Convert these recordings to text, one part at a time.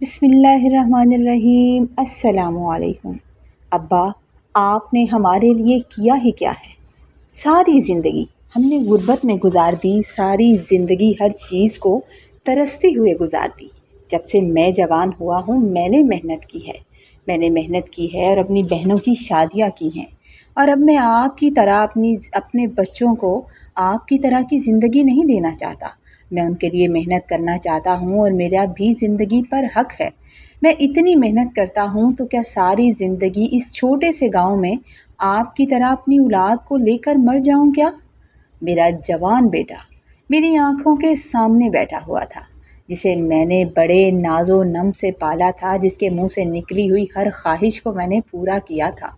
بسم اللہ الرحمن الرحیم۔ السلام علیکم۔ ابا، آپ نے ہمارے لیے کیا ہی کیا ہے؟ ساری زندگی ہم نے غربت میں گزار دی، ساری زندگی ہر چیز کو ترستے ہوئے گزار دی۔ جب سے میں جوان ہوا ہوں میں نے محنت کی ہے اور اپنی بہنوں کی شادیاں کی ہیں، اور اب میں آپ کی طرح اپنے بچوں کو آپ کی طرح کی زندگی نہیں دینا چاہتا۔ میں ان کے لیے محنت کرنا چاہتا ہوں اور میرا بھی زندگی پر حق ہے۔ میں اتنی محنت کرتا ہوں تو کیا ساری زندگی اس چھوٹے سے گاؤں میں آپ کی طرح اپنی اولاد کو لے کر مر جاؤں کیا؟ میرا جوان بیٹا میری آنکھوں کے سامنے بیٹھا ہوا تھا، جسے میں نے بڑے ناز و نم سے پالا تھا، جس کے منہ سے نکلی ہوئی ہر خواہش کو میں نے پورا کیا تھا۔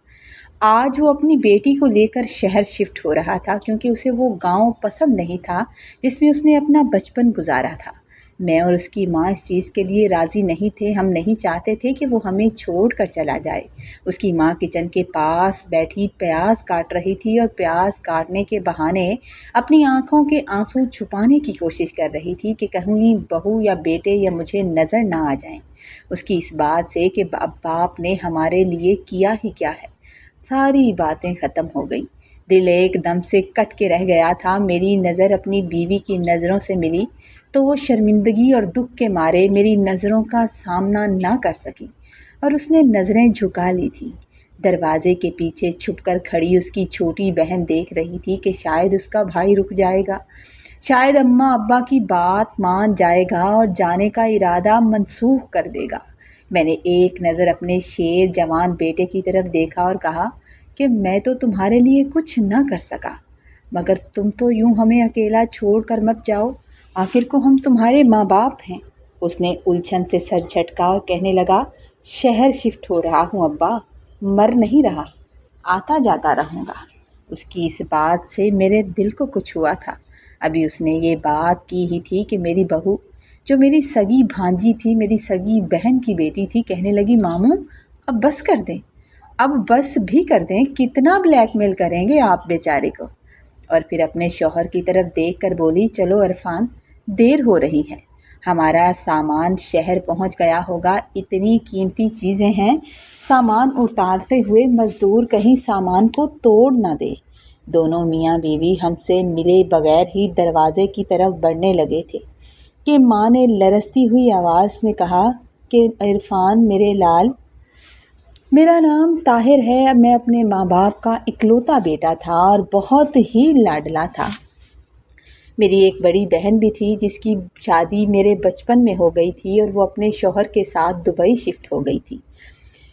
آج وہ اپنی بیٹی کو لے کر شہر شفٹ ہو رہا تھا، کیونکہ اسے وہ گاؤں پسند نہیں تھا جس میں اس نے اپنا بچپن گزارا تھا۔ میں اور اس کی ماں اس چیز کے لیے راضی نہیں تھے، ہم نہیں چاہتے تھے کہ وہ ہمیں چھوڑ کر چلا جائے۔ اس کی ماں کچن کے پاس بیٹھی پیاز کاٹ رہی تھی اور پیاز کاٹنے کے بہانے اپنی آنکھوں کے آنسو چھپانے کی کوشش کر رہی تھی کہ کہیں بہو یا بیٹے یا مجھے نظر نہ آ جائیں۔ اس کی اس بات سے کہ باپ نے ہمارے لیے کیا ہی کیا ہے، ساری باتیں ختم ہو گئیں۔ دل ایک دم سے کٹ کے رہ گیا تھا۔ میری نظر اپنی بیوی کی نظروں سے ملی تو وہ شرمندگی اور دکھ کے مارے میری نظروں کا سامنا نہ کر سکی اور اس نے نظریں جھکا لی تھیں۔ دروازے کے پیچھے چھپ کر کھڑی اس کی چھوٹی بہن دیکھ رہی تھی کہ شاید اس کا بھائی رک جائے گا، شاید اماں ابا کی بات مان جائے گا اور جانے کا ارادہ منسوخ کر دے گا۔ میں نے ایک نظر اپنے شیر جوان بیٹے کی طرف دیکھا اور کہا کہ میں تو تمہارے لیے کچھ نہ کر سکا، مگر تم تو یوں ہمیں اکیلا چھوڑ کر مت جاؤ، آخر کو ہم تمہارے ماں باپ ہیں۔ اس نے الجھن سے سر جھٹکا اور کہنے لگا، شہر شفٹ ہو رہا ہوں ابا، مر نہیں رہا، آتا جاتا رہوں گا۔ اس کی اس بات سے میرے دل کو کچھ ہوا تھا۔ ابھی اس نے یہ بات کی ہی تھی کہ میری بہو، جو میری سگی بھانجی تھی، میری سگی بہن کی بیٹی تھی، کہنے لگی، ماموں اب بس کر دیں، اب بس بھی کر دیں، کتنا بلیک میل کریں گے آپ بیچارے کو۔ اور پھر اپنے شوہر کی طرف دیکھ کر بولی، چلو عرفان، دیر ہو رہی ہے، ہمارا سامان شہر پہنچ گیا ہوگا، اتنی قیمتی چیزیں ہیں، سامان اتارتے ہوئے مزدور کہیں سامان کو توڑ نہ دے۔ دونوں میاں بیوی ہم سے ملے بغیر ہی دروازے کی طرف بڑھنے لگے تھے کہ ماں نے لرزتی ہوئی آواز میں کہا کہ عرفان میرے لال، میرا نام طاہر ہے، اب میں اپنے ماں باپ کا اکلوتا بیٹا تھا اور بہت ہی لاڈلا تھا۔ میری ایک بڑی بہن بھی تھی جس کی شادی میرے بچپن میں ہو گئی تھی اور وہ اپنے شوہر کے ساتھ دبئی شفٹ ہو گئی تھی۔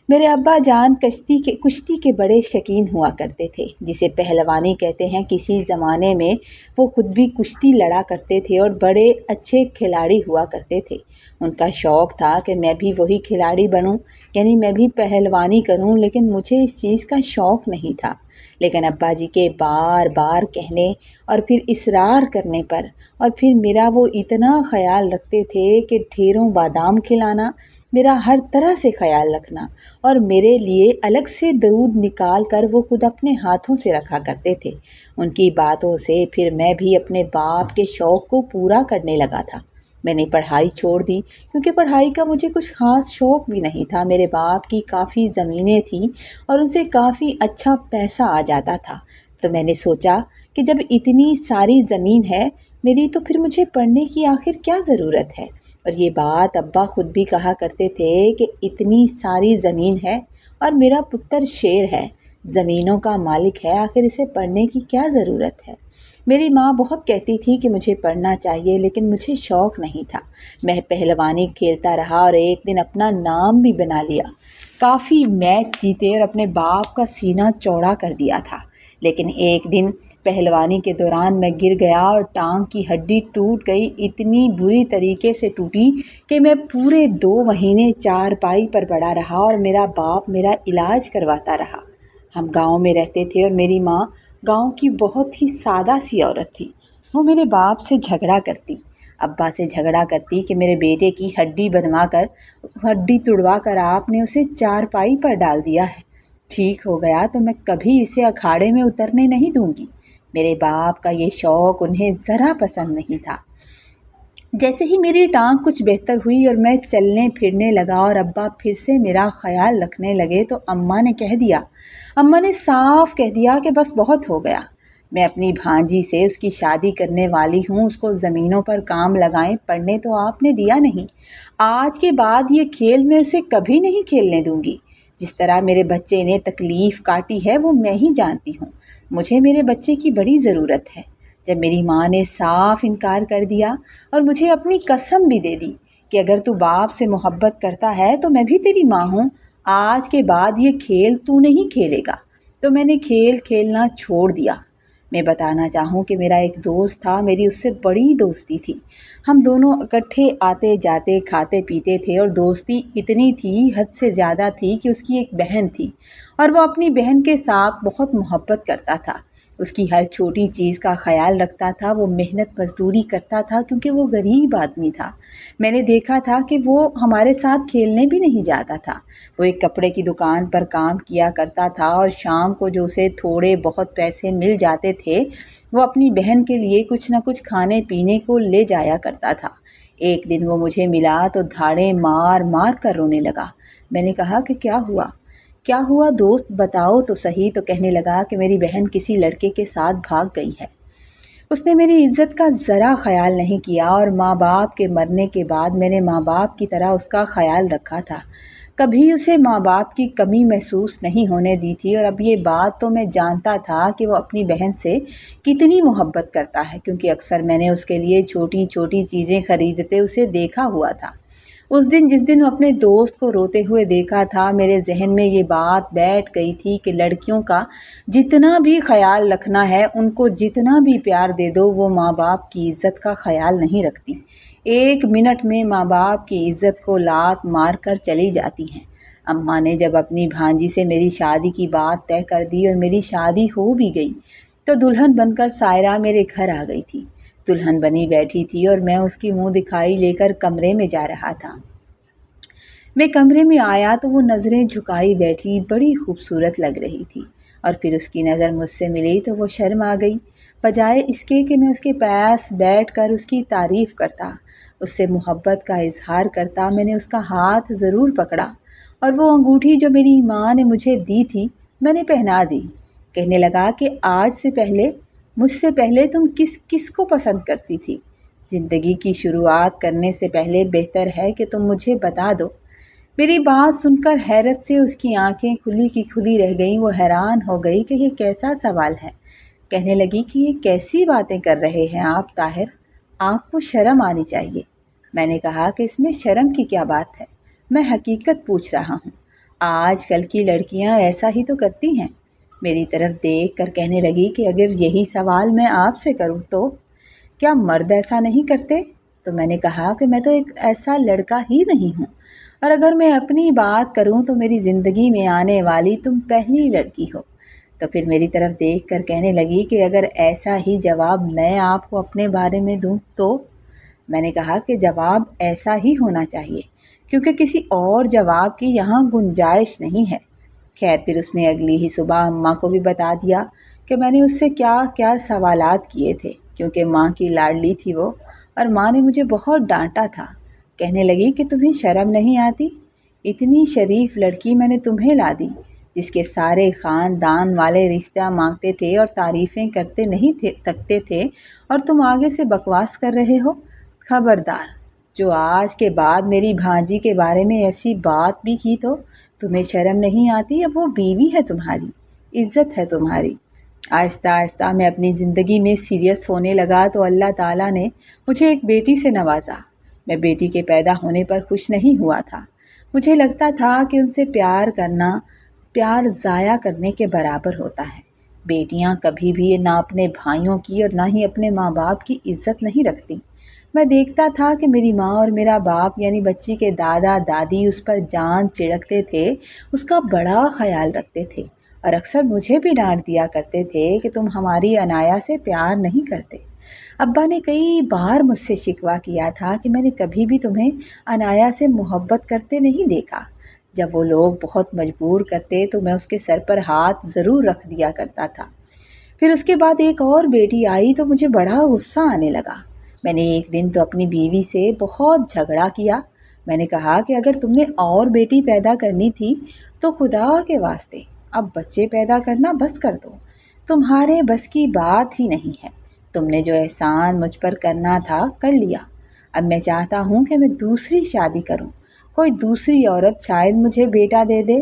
میرے ابا جان کشتی کے بڑے شوقین ہوا کرتے تھے، جسے پہلوانی کہتے ہیں۔ کسی زمانے میں وہ خود بھی کشتی لڑا کرتے تھے اور بڑے اچھے کھلاڑی ہوا کرتے تھے۔ ان کا شوق تھا کہ میں بھی وہی کھلاڑی بنوں، یعنی میں بھی پہلوانی کروں، لیکن مجھے اس چیز کا شوق نہیں تھا۔ لیکن ابا جی کے بار بار کہنے اور پھر اصرار کرنے پر اور پھر میرا وہ اتنا خیال رکھتے تھے کہ ڈھیروں بادام کھلانا، میرا ہر طرح سے خیال رکھنا، اور میرے لیے الگ سے دودھ نکال کر وہ خود اپنے ہاتھوں سے رکھا کرتے تھے۔ ان کی باتوں سے پھر میں بھی اپنے باپ کے شوق کو پورا کرنے لگا تھا۔ میں نے پڑھائی چھوڑ دی کیونکہ پڑھائی کا مجھے کچھ خاص شوق بھی نہیں تھا۔ میرے باپ کی کافی زمینیں تھیں اور ان سے کافی اچھا پیسہ آ جاتا تھا، تو میں نے سوچا کہ جب اتنی ساری زمین ہے میری، تو پھر مجھے پڑھنے کی آخر کیا ضرورت ہے۔ اور یہ بات ابا خود بھی کہا کرتے تھے کہ اتنی ساری زمین ہے اور میرا پتر شیر ہے، زمینوں کا مالک ہے، آخر اسے پڑھنے کی کیا ضرورت ہے۔ میری ماں بہت کہتی تھی کہ مجھے پڑھنا چاہیے، لیکن مجھے شوق نہیں تھا۔ میں پہلوانی کھیلتا رہا اور ایک دن اپنا نام بھی بنا لیا، کافی میچ جیتے اور اپنے باپ کا سینہ چوڑا کر دیا تھا۔ لیکن ایک دن پہلوانی کے دوران میں گر گیا اور ٹانگ کی ہڈی ٹوٹ گئی، اتنی بری طریقے سے ٹوٹی کہ میں پورے 2 مہینے چارپائی پر پڑا رہا اور میرا باپ میرا علاج کرواتا رہا۔ ہم گاؤں میں رہتے تھے اور میری ماں گاؤں کی بہت ہی سادہ سی عورت تھی۔ وہ میرے باپ سے جھگڑا کرتی، ابا سے جھگڑا کرتی کہ میرے بیٹے کی ہڈی توڑوا کر آپ نے اسے چارپائی پر ڈال دیا ہے، ٹھیک ہو گیا تو میں کبھی اسے اکھاڑے میں اترنے نہیں دوں گی۔ میرے باپ کا یہ شوق انہیں ذرا پسند نہیں تھا۔ جیسے ہی میری ٹانگ کچھ بہتر ہوئی اور میں چلنے پھرنے لگا اور ابا پھر سے میرا خیال رکھنے لگے تو اماں نے صاف کہہ دیا کہ بس بہت ہو گیا، میں اپنی بھانجی سے اس کی شادی کرنے والی ہوں، اس کو زمینوں پر کام لگائیں، پڑھنے تو آپ نے دیا نہیں، آج کے بعد یہ کھیل میں اسے کبھی نہیں کھیلنے دوں گی، جس طرح میرے بچے نے تکلیف کاٹی ہے وہ میں ہی جانتی ہوں، مجھے میرے بچے کی بڑی ضرورت ہے۔ جب میری ماں نے صاف انکار کر دیا اور مجھے اپنی قسم بھی دے دی کہ اگر تو باپ سے محبت کرتا ہے تو میں بھی تیری ماں ہوں، آج کے بعد یہ کھیل تو نہیں کھیلے گا، تو میں نے کھیل کھیلنا چھوڑ دیا۔ میں بتانا چاہوں کہ میرا ایک دوست تھا، میری اس سے بڑی دوستی تھی، ہم دونوں اکٹھے آتے جاتے کھاتے پیتے تھے اور دوستی اتنی تھی، حد سے زیادہ تھی کہ اس کی ایک بہن تھی اور وہ اپنی بہن کے ساتھ بہت محبت کرتا تھا، اس کی ہر چھوٹی چیز کا خیال رکھتا تھا، وہ محنت مزدوری کرتا تھا کیونکہ وہ غریب آدمی تھا، میں نے دیکھا تھا کہ وہ ہمارے ساتھ کھیلنے بھی نہیں جاتا تھا، وہ ایک کپڑے کی دکان پر کام کیا کرتا تھا اور شام کو جو اسے تھوڑے بہت پیسے مل جاتے تھے وہ اپنی بہن کے لیے کچھ نہ کچھ کھانے پینے کو لے جایا کرتا تھا۔ ایک دن وہ مجھے ملا تو دھاڑیں مار مار کر رونے لگا، میں نے کہا کہ کیا ہوا دوست بتاؤ تو صحیح، تو کہنے لگا کہ میری بہن کسی لڑکے کے ساتھ بھاگ گئی ہے، اس نے میری عزت کا ذرا خیال نہیں کیا اور ماں باپ کے مرنے کے بعد میں نے ماں باپ کی طرح اس کا خیال رکھا تھا، کبھی اسے ماں باپ کی کمی محسوس نہیں ہونے دی تھی، اور اب یہ بات تو میں جانتا تھا کہ وہ اپنی بہن سے کتنی محبت کرتا ہے، کیونکہ اکثر میں نے اس کے لیے چھوٹی چھوٹی چیزیں خریدتے اسے دیکھا ہوا تھا۔ اس دن جس دن اپنے دوست کو روتے ہوئے دیکھا تھا میرے ذہن میں یہ بات بیٹھ گئی تھی کہ لڑکیوں کا جتنا بھی خیال رکھنا ہے، ان کو جتنا بھی پیار دے دو، وہ ماں باپ کی عزت کا خیال نہیں رکھتی، ایک منٹ میں ماں باپ کی عزت کو لات مار کر چلی جاتی ہیں۔ اماں نے جب اپنی بھانجی سے میری شادی کی بات طے کر دی اور میری شادی ہو بھی گئی تو دلہن بن کر سائرہ میرے گھر آ گئی تھی، دلہن بنی بیٹھی تھی اور میں اس کی منہ دکھائی لے کر کمرے میں جا رہا تھا۔ میں کمرے میں آیا تو وہ نظریں جھکائی بیٹھی بڑی خوبصورت لگ رہی تھی، اور پھر اس کی نظر مجھ سے ملی تو وہ شرم آ گئی، بجائے اس کے کہ میں اس کے پاس بیٹھ کر اس کی تعریف کرتا، اس سے محبت کا اظہار کرتا، میں نے اس کا ہاتھ ضرور پکڑا اور وہ انگوٹھی جو میری ماں نے مجھے دی تھی میں نے پہنا دی۔ کہنے لگا کہ آج سے پہلے مجھ سے پہلے تم کس کو پسند کرتی تھی؟ زندگی کی شروعات کرنے سے پہلے بہتر ہے کہ تم مجھے بتا دو۔ میری بات سن کر حیرت سے اس کی آنکھیں کھلی کی کھلی رہ گئیں، وہ حیران ہو گئی کہ یہ کیسا سوال ہے، کہنے لگی کہ یہ کیسی باتیں کر رہے ہیں آپ طاہر، آپ کو شرم آنی چاہیے۔ میں نے کہا کہ اس میں شرم کی کیا بات ہے، میں حقیقت پوچھ رہا ہوں، آج کل کی لڑکیاں ایسا ہی تو کرتی ہیں۔ میری طرف دیکھ کر کہنے لگی کہ اگر یہی سوال میں آپ سے کروں تو کیا مرد ایسا نہیں کرتے؟ تو میں نے کہا کہ میں تو ایک ایسا لڑکا ہی نہیں ہوں، اور اگر میں اپنی بات کروں تو میری زندگی میں آنے والی تم پہلی لڑکی ہو۔ تو پھر میری طرف دیکھ کر کہنے لگی کہ اگر ایسا ہی جواب میں آپ کو اپنے بارے میں دوں تو؟ میں نے کہا کہ جواب ایسا ہی ہونا چاہیے، کیونکہ کسی اور جواب کی یہاں گنجائش نہیں ہے۔ خیر پھر اس نے اگلی ہی صبح اماں کو بھی بتا دیا کہ میں نے اس سے کیا کیا سوالات کیے تھے، کیونکہ ماں کی لاڈلی تھی وہ، اور ماں نے مجھے بہت ڈانٹا تھا۔ کہنے لگی کہ تمہیں شرم نہیں آتی؟ اتنی شریف لڑکی میں نے تمہیں لا دی، جس کے سارے خاندان والے رشتہ مانگتے تھے اور تعریفیں کرتے نہیں تھکتے تھے، اور تم آگے سے بکواس کر رہے ہو۔ خبردار، جو آج کے بعد میری بھانجی کے بارے میں ایسی بات بھی کی تو تمہیں شرم نہیں آتی؟ اب وہ بیوی ہے تمہاری، عزت ہے تمہاری۔ آہستہ آہستہ میں اپنی زندگی میں سیریس ہونے لگا تو اللہ تعالیٰ نے مجھے ایک بیٹی سے نوازا۔ میں بیٹی کے پیدا ہونے پر خوش نہیں ہوا تھا، مجھے لگتا تھا کہ ان سے پیار کرنا پیار ضائع کرنے کے برابر ہوتا ہے۔ بیٹیاں کبھی بھی نہ اپنے بھائیوں کی اور نہ ہی اپنے ماں باپ کی عزت نہیں رکھتی۔ میں دیکھتا تھا کہ میری ماں اور میرا باپ یعنی بچی کے دادا دادی اس پر جان چھڑکتے تھے، اس کا بڑا خیال رکھتے تھے، اور اکثر مجھے بھی ڈانٹ دیا کرتے تھے کہ تم ہماری عنایا سے پیار نہیں کرتے۔ ابا نے کئی بار مجھ سے شکوہ کیا تھا کہ میں نے کبھی بھی تمہیں عنایا سے محبت کرتے نہیں دیکھا۔ جب وہ لوگ بہت مجبور کرتے تو میں اس کے سر پر ہاتھ ضرور رکھ دیا کرتا تھا۔ پھر اس کے بعد ایک اور بیٹی آئی تو مجھے بڑا غصہ آنے لگا، میں نے ایک دن تو اپنی بیوی سے بہت جھگڑا کیا۔ میں نے کہا کہ اگر تم نے اور بیٹی پیدا کرنی تھی تو خدا کے واسطے اب بچے پیدا کرنا بس کر دو، تمہارے بس کی بات ہی نہیں ہے۔ تم نے جو احسان مجھ پر کرنا تھا کر لیا، اب میں چاہتا ہوں کہ میں دوسری شادی کروں، کوئی دوسری عورت شاید مجھے بیٹا دے دے۔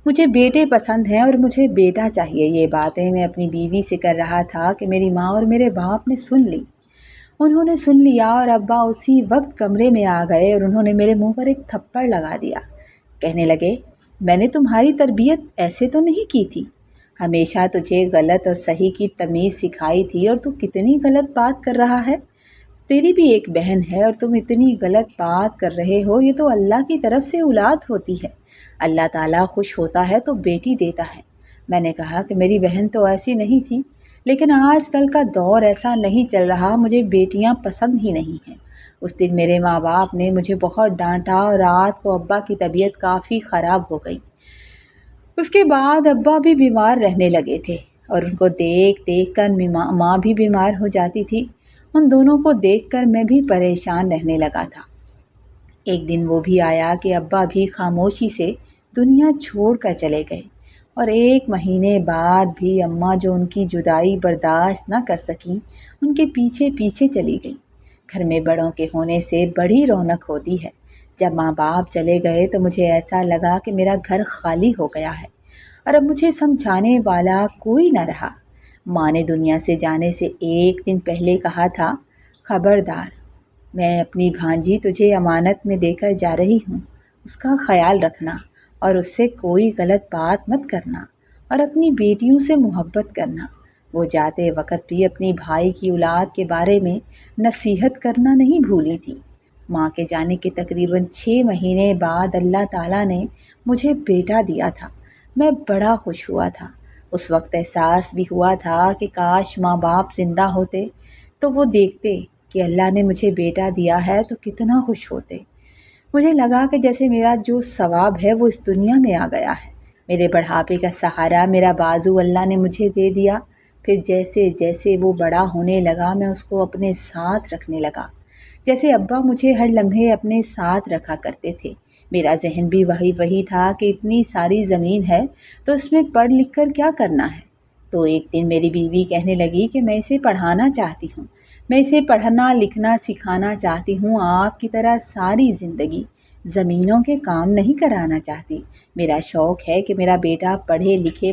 مجھے بیٹے پسند ہیں اور مجھے بیٹا چاہیے۔ یہ باتیں میں اپنی بیوی سے کر رہا تھا کہ میری ماں اور میرے باپ نے سن لی۔ انہوں نے سن لیا اور ابا اسی وقت کمرے میں آ گئے اور انہوں نے میرے منہ پر ایک تھپڑ لگا دیا۔ کہنے لگے، میں نے تمہاری تربیت ایسے تو نہیں کی تھی، ہمیشہ تجھے غلط اور صحیح کی تمیز سکھائی تھی اور تو کتنی غلط بات کر رہا ہے۔ تیری بھی ایک بہن ہے اور تم اتنی غلط بات کر رہے ہو۔ یہ تو اللہ کی طرف سے اولاد ہوتی ہے، اللہ تعالیٰ خوش ہوتا ہے تو بیٹی دیتا ہے۔ میں نے کہا کہ میری بہن تو ایسی نہیں تھی، لیکن آج کل کا دور ایسا نہیں چل رہا، مجھے بیٹیاں پسند ہی نہیں ہیں۔ اس دن میرے ماں باپ نے مجھے بہت ڈانٹا اور رات کو ابا کی طبیعت کافی خراب ہو گئی۔ اس کے بعد ابا بھی بیمار رہنے لگے تھے اور ان کو دیکھ دیکھ کر ماں بھی بیمار ہو جاتی تھی۔ ان دونوں کو دیکھ کر میں بھی پریشان رہنے لگا تھا۔ ایک دن وہ بھی آیا کہ ابا بھی خاموشی سے دنیا چھوڑ کر چلے گئے، اور 1 مہینے بعد بھی اماں جو ان کی جدائی برداشت نہ کر سکیں، ان کے پیچھے پیچھے چلی گئی۔ گھر میں بڑوں کے ہونے سے بڑی رونق ہوتی ہے۔ جب ماں باپ چلے گئے تو مجھے ایسا لگا کہ میرا گھر خالی ہو گیا ہے اور اب مجھے سمجھانے والا کوئی نہ رہا۔ ماں نے دنیا سے جانے سے ایک دن پہلے کہا تھا، خبردار، میں اپنی بھانجی تجھے امانت میں دے کر جا رہی ہوں، اس کا خیال رکھنا اور اس سے کوئی غلط بات مت کرنا اور اپنی بیٹیوں سے محبت کرنا۔ وہ جاتے وقت بھی اپنی بھائی کی اولاد کے بارے میں نصیحت کرنا نہیں بھولی تھی۔ ماں کے جانے کے تقریباً 6 مہینے بعد اللہ تعالیٰ نے مجھے بیٹا دیا تھا۔ میں بڑا خوش ہوا تھا۔ اس وقت احساس بھی ہوا تھا کہ کاش ماں باپ زندہ ہوتے تو وہ دیکھتے کہ اللہ نے مجھے بیٹا دیا ہے تو کتنا خوش ہوتے۔ مجھے لگا کہ جیسے میرا جو ثواب ہے وہ اس دنیا میں آ گیا ہے۔ میرے بڑھاپے کا سہارا میرا بازو اللہ نے مجھے دے دیا۔ پھر جیسے جیسے وہ بڑا ہونے لگا میں اس کو اپنے ساتھ رکھنے لگا، جیسے ابا مجھے ہر لمحے اپنے ساتھ رکھا کرتے تھے۔ میرا ذہن بھی وہی تھا کہ اتنی ساری زمین ہے تو اس میں پڑھ لکھ کر کیا کرنا ہے۔ تو ایک دن میری بیوی کہنے لگی کہ میں اسے پڑھانا چاہتی ہوں، میں اسے پڑھنا لکھنا سکھانا چاہتی ہوں، آپ کی طرح ساری زندگی زمینوں کے کام نہیں کرانا چاہتی۔ میرا شوق ہے کہ میرا بیٹا پڑھے لکھے۔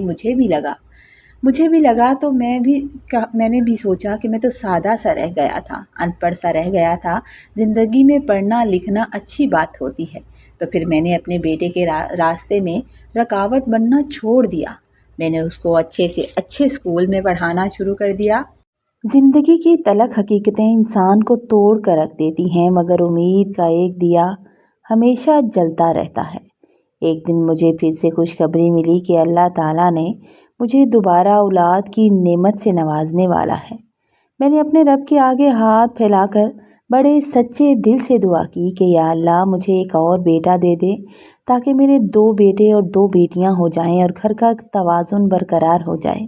مجھے بھی لگا تو میں نے بھی سوچا کہ میں تو سادہ سا رہ گیا تھا، ان پڑھ سا رہ گیا تھا۔ زندگی میں پڑھنا لکھنا اچھی بات ہوتی ہے، تو پھر میں نے اپنے بیٹے کے راستے میں رکاوٹ بننا چھوڑ دیا۔ میں نے اس کو اچھے سے اچھے اسکول میں پڑھانا شروع کر دیا۔ زندگی کی تلخ حقیقتیں انسان کو توڑ کر رکھ دیتی ہیں، مگر امید کا ایک دیا ہمیشہ جلتا رہتا ہے۔ ایک دن مجھے پھر سے خوشخبری ملی کہ اللہ تعالیٰ نے مجھے دوبارہ اولاد کی نعمت سے نوازنے والا ہے۔ میں نے اپنے رب کے آگے ہاتھ پھیلا کر بڑے سچے دل سے دعا کی کہ یا اللہ مجھے ایک اور بیٹا دے دے تاکہ میرے 2 بیٹے اور 2 بیٹیاں ہو جائیں اور گھر کا توازن برقرار ہو جائے۔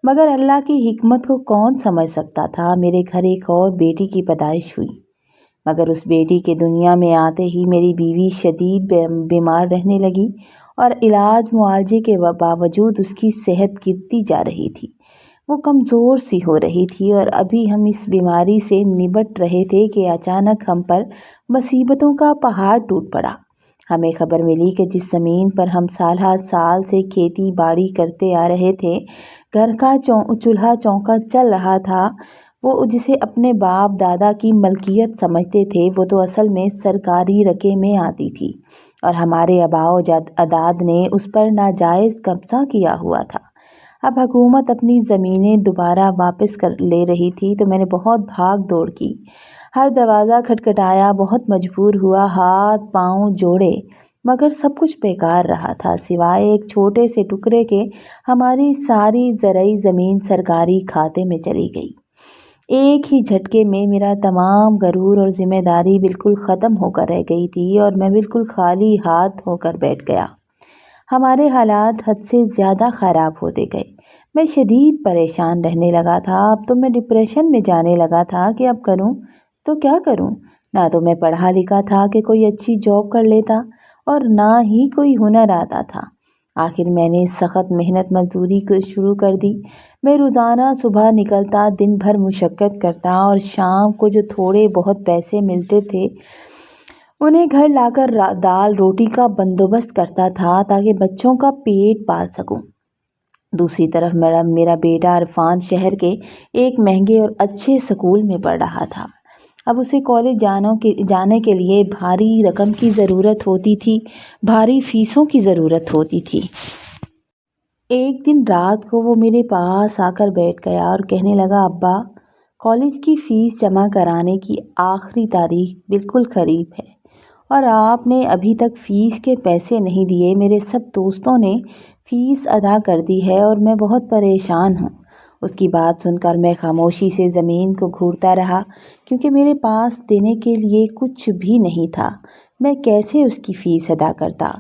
مگر اللہ کی حکمت کو کون سمجھ سکتا تھا، میرے گھر ایک اور بیٹی کی پیدائش ہوئی۔ مگر اس بیٹی کے دنیا میں آتے ہی میری بیوی شدید بیمار رہنے لگی اور علاج معالجے کے باوجود اس کی صحت گرتی جا رہی تھی۔ وہ کمزور سی ہو رہی تھی اور ابھی ہم اس بیماری سے نبٹ رہے تھے کہ اچانک ہم پر مصیبتوں کا پہاڑ ٹوٹ پڑا۔ ہمیں خبر ملی کہ جس زمین پر ہم سال ہر سال سے کھیتی باڑی کرتے آ رہے تھے، گھر کا چولہا چونکا چل رہا تھا، وہ جسے اپنے باپ دادا کی ملکیت سمجھتے تھے، وہ تو اصل میں سرکاری رقے میں آتی تھی اور ہمارے آباء و اجداد نے اس پر ناجائز قبضہ کیا ہوا تھا۔ اب حکومت اپنی زمینیں دوبارہ واپس کر لے رہی تھی تو میں نے بہت بھاگ دوڑ کی، ہر دروازہ کھٹکھٹایا، بہت مجبور ہوا، ہاتھ پاؤں جوڑے، مگر سب کچھ بیکار رہا تھا سوائے ایک چھوٹے سے ٹکڑے کے۔ ہماری ساری زرعی زمین سرکاری کھاتے میں چلی گئی۔ ایک ہی جھٹکے میں میرا تمام غرور اور ذمہ داری بالکل ختم ہو کر رہ گئی تھی اور میں بالکل خالی ہاتھ ہو کر بیٹھ گیا۔ ہمارے حالات حد سے زیادہ خراب ہوتے گئے۔ میں شدید پریشان رہنے لگا تھا۔ اب تو میں ڈپریشن میں جانے لگا تھا کہ اب کروں تو کیا کروں۔ نہ تو میں پڑھا لکھا تھا کہ کوئی اچھی جاب کر لیتا اور نہ ہی کوئی ہنر آتا تھا۔ آخر میں نے سخت محنت مزدوری کو شروع کر دی۔ میں روزانہ صبح نکلتا، دن بھر مشقت کرتا اور شام کو جو تھوڑے بہت پیسے ملتے تھے انہیں گھر لا کر دال روٹی کا بندوبست کرتا تھا تاکہ بچوں کا پیٹ پال سکوں۔ دوسری طرف میرا بیٹا عرفان شہر کے ایک مہنگے اور اچھے اسکول میں پڑھ رہا تھا۔ اب اسے کالج جانے کے لیے بھاری رقم کی ضرورت ہوتی تھی، بھاری فیسوں کی ضرورت ہوتی تھی۔ ایک دن رات کو وہ میرے پاس آ کر بیٹھ گیا اور کہنے لگا، ابا، کالج کی فیس جمع کرانے کی آخری تاریخ بالکل قریب ہے اور آپ نے ابھی تک فیس کے پیسے نہیں دیے۔ میرے سب دوستوں نے فیس ادا کر دی ہے اور میں بہت پریشان ہوں۔ اس کی بات سن کر میں خاموشی سے زمین کو گھورتا رہا کیونکہ میرے پاس دینے کے لیے کچھ بھی نہیں تھا۔ میں کیسے اس کی فیس ادا کرتا؟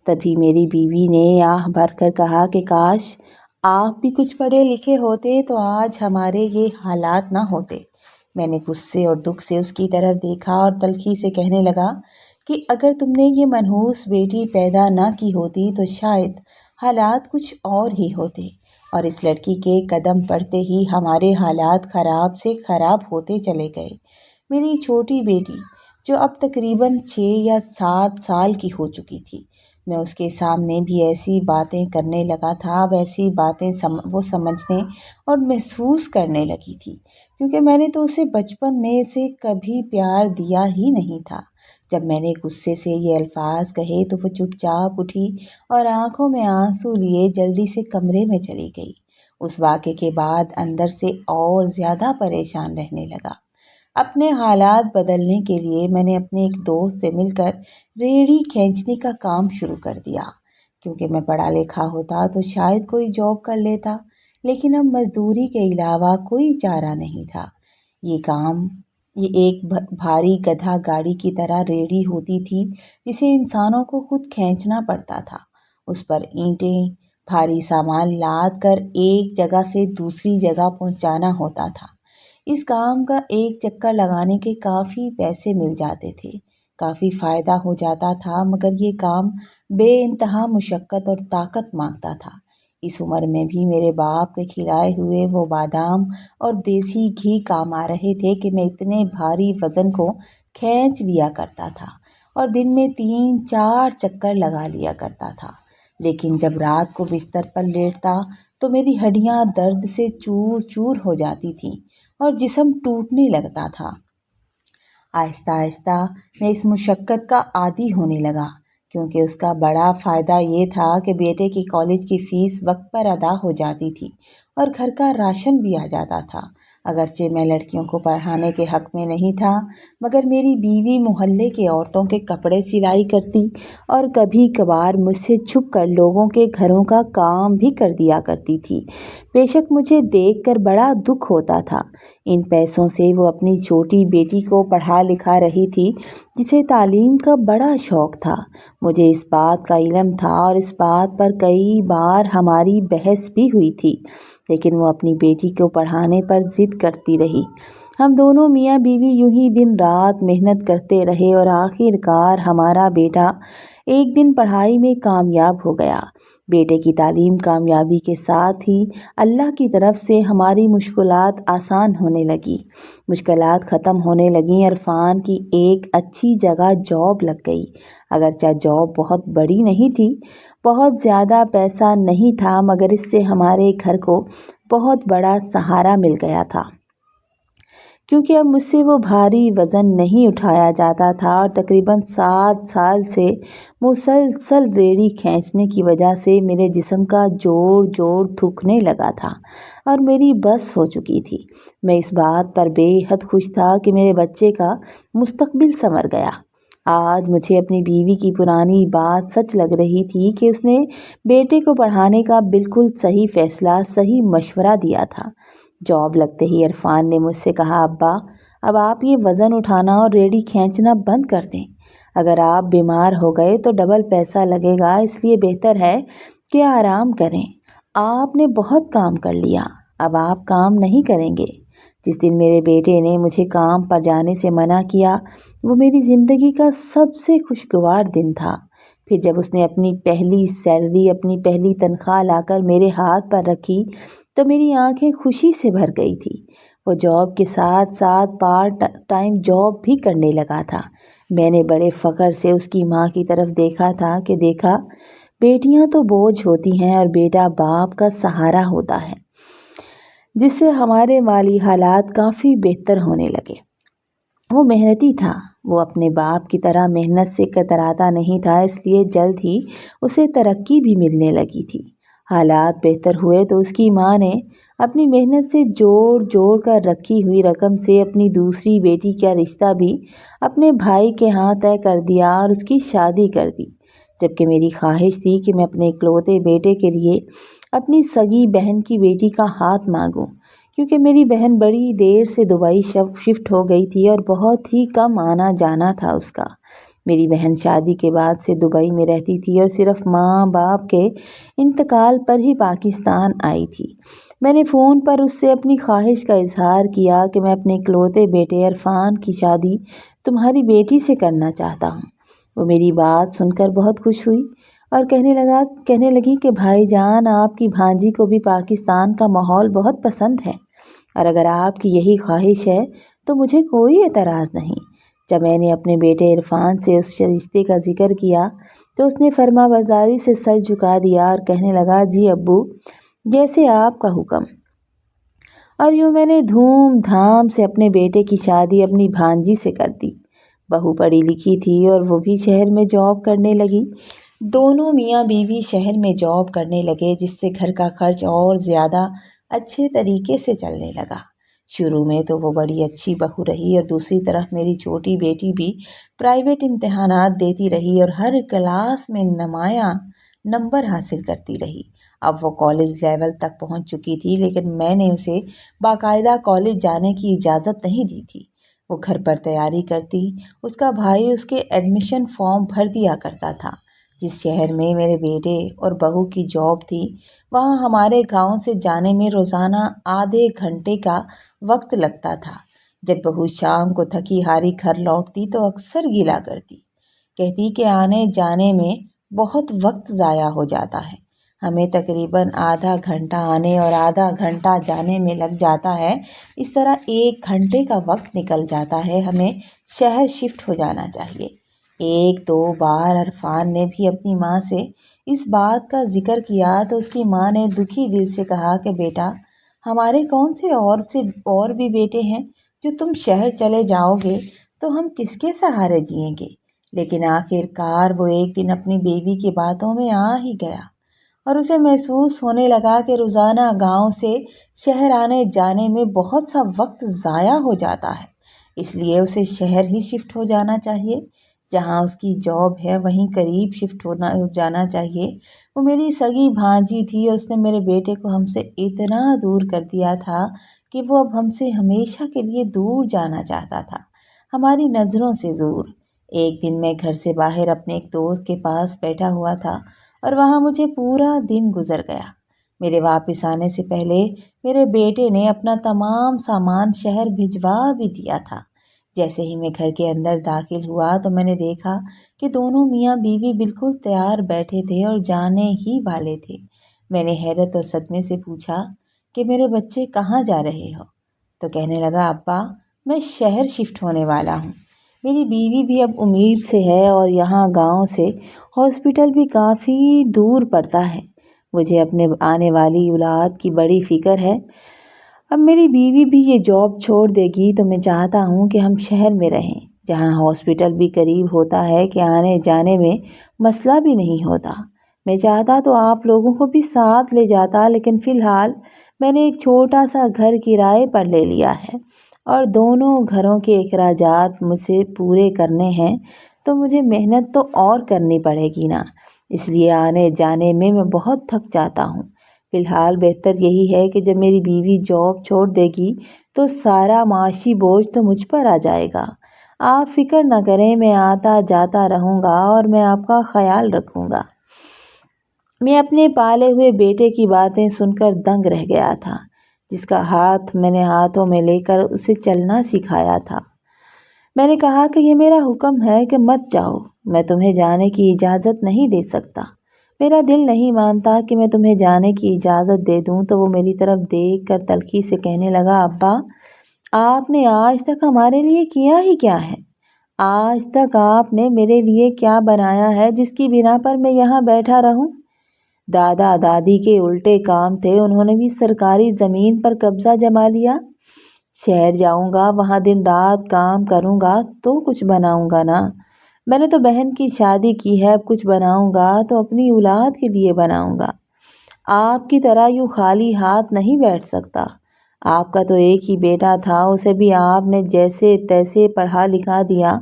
تبھی میری بیوی نے آہ بھر کر کہا کہ کاش آپ بھی کچھ پڑھے لکھے ہوتے تو آج ہمارے یہ حالات نہ ہوتے۔ میں نے غصے اور دکھ سے اس کی طرف دیکھا اور تلخی سے کہنے لگا کہ اگر تم نے یہ منحوس بیٹی پیدا نہ کی ہوتی تو شاید حالات کچھ اور ہی ہوتے، اور اس لڑکی کے قدم پڑتے ہی ہمارے حالات خراب سے خراب ہوتے چلے گئے۔ میری چھوٹی بیٹی جو اب تقریباً 6 یا 7 سال کی ہو چکی تھی، میں اس کے سامنے بھی ایسی باتیں کرنے لگا تھا۔ اب ایسی باتیں وہ سمجھنے اور محسوس کرنے لگی تھی کیونکہ میں نے تو اسے بچپن میں سے کبھی پیار دیا ہی نہیں تھا۔ جب میں نے غصے سے یہ الفاظ کہے تو وہ چپ چاپ اٹھی اور آنکھوں میں آنسو لیے جلدی سے کمرے میں چلی گئی۔ اس واقعے کے بعد اندر سے اور زیادہ پریشان رہنے لگا۔ اپنے حالات بدلنے کے لیے میں نے اپنے ایک دوست سے مل کر ریڑھی کھینچنے کا کام شروع کر دیا۔ کیونکہ میں پڑھا لکھا ہوتا تو شاید کوئی جاب کر لیتا، لیکن اب مزدوری کے علاوہ کوئی چارہ نہیں تھا۔ یہ ایک بھاری گدھا گاڑی کی طرح ریڑھی ہوتی تھی جسے انسانوں کو خود کھینچنا پڑتا تھا۔ اس پر اینٹیں، بھاری سامان لاد کر ایک جگہ سے دوسری جگہ پہنچانا ہوتا تھا۔ اس کام کا ایک چکر لگانے کے کافی پیسے مل جاتے تھے، کافی فائدہ ہو جاتا تھا، مگر یہ کام بے انتہا مشقت اور طاقت مانگتا تھا۔ اس عمر میں بھی میرے باپ کے کھلائے ہوئے وہ بادام اور دیسی گھی کام آ رہے تھے کہ میں اتنے بھاری وزن کو کھینچ لیا کرتا تھا اور دن میں 3-4 چکر لگا لیا کرتا تھا۔ لیکن جب رات کو بستر پر لیٹتا تو میری ہڈیاں درد سے چور چور ہو جاتی تھیں اور جسم ٹوٹنے لگتا تھا۔ آہستہ آہستہ میں اس مشقت کا عادی ہونے لگا کیونکہ اس کا بڑا فائدہ یہ تھا کہ بیٹے کی کالج کی فیس وقت پر ادا ہو جاتی تھی اور گھر کا راشن بھی آ جاتا تھا۔ اگرچہ میں لڑکیوں کو پڑھانے کے حق میں نہیں تھا، مگر میری بیوی محلے کے عورتوں کے کپڑے سلائی کرتی اور کبھی کبھار مجھ سے چھپ کر لوگوں کے گھروں کا کام بھی کر دیا کرتی تھی۔ بے شک مجھے دیکھ کر بڑا دکھ ہوتا تھا۔ ان پیسوں سے وہ اپنی چھوٹی بیٹی کو پڑھا لکھا رہی تھی جسے تعلیم کا بڑا شوق تھا۔ مجھے اس بات کا علم تھا اور اس بات پر کئی بار ہماری بحث بھی ہوئی تھی، لیکن وہ اپنی بیٹی کو پڑھانے پر ضد کرتی رہی۔ ہم دونوں میاں بیوی یوں ہی دن رات محنت کرتے رہے اور آخر کار ہمارا بیٹا ایک دن پڑھائی میں کامیاب ہو گیا۔ بیٹے کی تعلیم کامیابی کے ساتھ ہی اللہ کی طرف سے ہماری مشکلات آسان ہونے لگی، مشکلات ختم ہونے لگیں۔ عرفان کی ایک اچھی جگہ جاب لگ گئی۔ اگرچہ جاب بہت بڑی نہیں تھی، بہت زیادہ پیسہ نہیں تھا، مگر اس سے ہمارے گھر کو بہت بڑا سہارا مل گیا تھا کیونکہ اب مجھ سے وہ بھاری وزن نہیں اٹھایا جاتا تھا اور تقریباً 7 سال سے مسلسل ریڑھی کھینچنے کی وجہ سے میرے جسم کا جوڑ تھکنے لگا تھا اور میری بس ہو چکی تھی۔ میں اس بات پر بے حد خوش تھا کہ میرے بچے کا مستقبل سنور گیا۔ آج مجھے اپنی بیوی کی پرانی بات سچ لگ رہی تھی کہ اس نے بیٹے کو پڑھانے کا بالکل صحیح فیصلہ، صحیح مشورہ دیا تھا۔ جاب لگتے ہی عرفان نے مجھ سے کہا، ابا، اب آپ یہ وزن اٹھانا اور ریڑھی کھینچنا بند کر دیں۔ اگر آپ بیمار ہو گئے تو ڈبل پیسہ لگے گا، اس لیے بہتر ہے کہ آرام کریں۔ آپ نے بہت کام کر لیا، اب آپ کام نہیں کریں گے۔ جس دن میرے بیٹے نے مجھے کام پر جانے سے منع کیا وہ میری زندگی کا سب سے خوشگوار دن تھا۔ پھر جب اس نے اپنی پہلی سیلری، اپنی پہلی تنخواہ لا کر میرے ہاتھ پر رکھی تو میری آنکھیں خوشی سے بھر گئی تھی۔ وہ جاب کے ساتھ ساتھ پارٹ ٹائم جاب بھی کرنے لگا تھا۔ میں نے بڑے فخر سے اس کی ماں کی طرف دیکھا تھا کہ دیکھا، بیٹیاں تو بوجھ ہوتی ہیں اور بیٹا باپ کا سہارا ہوتا ہے، جس سے ہمارے مالی حالات کافی بہتر ہونے لگے۔ وہ محنتی تھا، وہ اپنے باپ کی طرح محنت سے کتراتا نہیں تھا، اس لیے جلد ہی اسے ترقی بھی ملنے لگی تھی۔ حالات بہتر ہوئے تو اس کی ماں نے اپنی محنت سے جوڑ کر رکھی ہوئی رقم سے اپنی دوسری بیٹی کا رشتہ بھی اپنے بھائی کے ہاں طے کر دیا اور اس کی شادی کر دی، جبکہ میری خواہش تھی کہ میں اپنے اکلوتے بیٹے کے لیے اپنی سگی بہن کی بیٹی کا ہاتھ مانگوں، کیونکہ میری بہن بڑی دیر سے دبئی شفٹ ہو گئی تھی اور بہت ہی کم آنا جانا تھا اس کا۔ میری بہن شادی کے بعد سے دبئی میں رہتی تھی اور صرف ماں باپ کے انتقال پر ہی پاکستان آئی تھی۔ میں نے فون پر اس سے اپنی خواہش کا اظہار کیا کہ میں اپنے اکلوتے بیٹے عرفان کی شادی تمہاری بیٹی سے کرنا چاہتا ہوں۔ وہ میری بات سن کر بہت خوش ہوئی اور کہنے لگی کہ بھائی جان، آپ کی بھانجی کو بھی پاکستان کا ماحول بہت پسند ہے، اور اگر آپ کی یہی خواہش ہے تو مجھے کوئی اعتراض نہیں۔ جب میں نے اپنے بیٹے عرفان سے اس رشتے کا ذکر کیا تو اس نے فرما برداری سے سر جھکا دیا اور کہنے لگا، جی ابو، جیسے آپ کا حکم۔ اور یوں میں نے دھوم دھام سے اپنے بیٹے کی شادی اپنی بھانجی سے کر دی۔ بہو پڑھی لکھی تھی اور وہ بھی شہر میں جاب کرنے لگی۔ دونوں میاں بیوی شہر میں جاب کرنے لگے، جس سے گھر کا خرچ اور زیادہ اچھے طریقے سے چلنے لگا۔ شروع میں تو وہ بڑی اچھی بہو رہی اور دوسری طرف میری چھوٹی بیٹی بھی پرائیویٹ امتحانات دیتی رہی اور ہر کلاس میں نمایاں نمبر حاصل کرتی رہی۔ اب وہ کالج لیول تک پہنچ چکی تھی، لیکن میں نے اسے باقاعدہ کالج جانے کی اجازت نہیں دی تھی۔ وہ گھر پر تیاری کرتی، اس کا بھائی اس کے ایڈمیشن فارم بھر دیا کرتا تھا۔ جس شہر میں میرے بیٹے اور بہو کی جاب تھی، وہاں ہمارے گاؤں سے جانے میں روزانہ آدھے گھنٹے کا وقت لگتا تھا۔ جب بہو شام کو تھکی ہاری گھر لوٹتی تو اکثر گلا کرتی، کہتی کہ آنے جانے میں بہت وقت ضائع ہو جاتا ہے، ہمیں تقریباً آدھا گھنٹہ آنے اور آدھا گھنٹہ جانے میں لگ جاتا ہے، اس طرح 1 گھنٹے کا وقت نکل جاتا ہے، ہمیں شہر شفٹ ہو جانا چاہیے۔ 1-2 بار عرفان نے بھی اپنی ماں سے اس بات کا ذکر کیا تو اس کی ماں نے دکھی دل سے کہا کہ بیٹا، ہمارے کون سے اور بھی بیٹے ہیں جو تم شہر چلے جاؤ گے تو ہم کس کے سہارے جئیں گے؟ لیکن آخر کار وہ ایک دن اپنی بیوی کی باتوں میں آ ہی گیا اور اسے محسوس ہونے لگا کہ روزانہ گاؤں سے شہر آنے جانے میں بہت سا وقت ضائع ہو جاتا ہے، اس لیے اسے شہر ہی شفٹ ہو جانا چاہیے۔ جہاں اس کی جاب ہے وہیں قریب شفٹ ہو جانا چاہیے۔ وہ میری سگی بھانجی تھی اور اس نے میرے بیٹے کو ہم سے اتنا دور کر دیا تھا کہ وہ اب ہم سے ہمیشہ کے لیے دور جانا چاہتا تھا، ہماری نظروں سے دور۔ ایک دن میں گھر سے باہر اپنے ایک دوست کے پاس بیٹھا ہوا تھا اور وہاں مجھے پورا دن گزر گیا۔ میرے واپس آنے سے پہلے میرے بیٹے نے اپنا تمام سامان شہر بھجوا بھی دیا تھا۔ جیسے ہی میں گھر کے اندر داخل ہوا تو میں نے دیکھا کہ دونوں میاں بیوی بالکل تیار بیٹھے تھے اور جانے ہی والے تھے۔ میں نے حیرت اور صدمے سے پوچھا کہ میرے بچے کہاں جا رہے ہو؟ تو کہنے لگا، ابا، میں شہر شفٹ ہونے والا ہوں، میری بیوی بھی اب امید سے ہے اور یہاں گاؤں سے ہاسپٹل بھی کافی دور پڑتا ہے، مجھے اپنے آنے والی اولاد کی بڑی فکر ہے۔ اب میری بیوی بھی یہ جاب چھوڑ دے گی تو میں چاہتا ہوں کہ ہم شہر میں رہیں، جہاں ہاسپٹل بھی قریب ہوتا ہے کہ آنے جانے میں مسئلہ بھی نہیں ہوتا۔ میں چاہتا تو آپ لوگوں کو بھی ساتھ لے جاتا، لیکن فی الحال میں نے ایک چھوٹا سا گھر کرائے پر لے لیا ہے اور دونوں گھروں کے اخراجات مجھ سے پورے کرنے ہیں، تو مجھے محنت تو اور کرنی پڑے گی نا، اس لیے آنے جانے میں بہت تھک جاتا ہوں۔ فی الحال بہتر یہی ہے کہ جب میری بیوی جاب چھوڑ دے گی تو سارا معاشی بوجھ تو مجھ پر آ جائے گا۔ آپ فکر نہ کریں، میں آتا جاتا رہوں گا اور میں آپ کا خیال رکھوں گا۔ میں اپنے پالے ہوئے بیٹے کی باتیں سن کر دنگ رہ گیا تھا، جس کا ہاتھ میں نے ہاتھوں میں لے کر اسے چلنا سکھایا تھا۔ میں نے کہا کہ یہ میرا حکم ہے کہ مت جاؤ، میں تمہیں جانے کی اجازت نہیں دے سکتا۔ میرا دل نہیں مانتا کہ میں تمہیں جانے کی اجازت دے دوں۔ تو وہ میری طرف دیکھ کر تلخی سے کہنے لگا، ابا آپ نے آج تک ہمارے لیے کیا ہی کیا ہے؟ آج تک آپ نے میرے لیے کیا بنایا ہے جس کی بنا پر میں یہاں بیٹھا رہوں؟ دادا دادی کے الٹے کام تھے، انہوں نے بھی سرکاری زمین پر قبضہ جما لیا۔ شہر جاؤں گا، وہاں دن رات کام کروں گا تو کچھ بناؤں گا نا۔ میں نے تو بہن کی شادی کی ہے، اب کچھ بناؤں گا تو اپنی اولاد کے لیے بناؤں گا۔ آپ کی طرح یوں خالی ہاتھ نہیں بیٹھ سکتا۔ آپ کا تو ایک ہی بیٹا تھا، اسے بھی آپ نے جیسے تیسے پڑھا لکھا دیا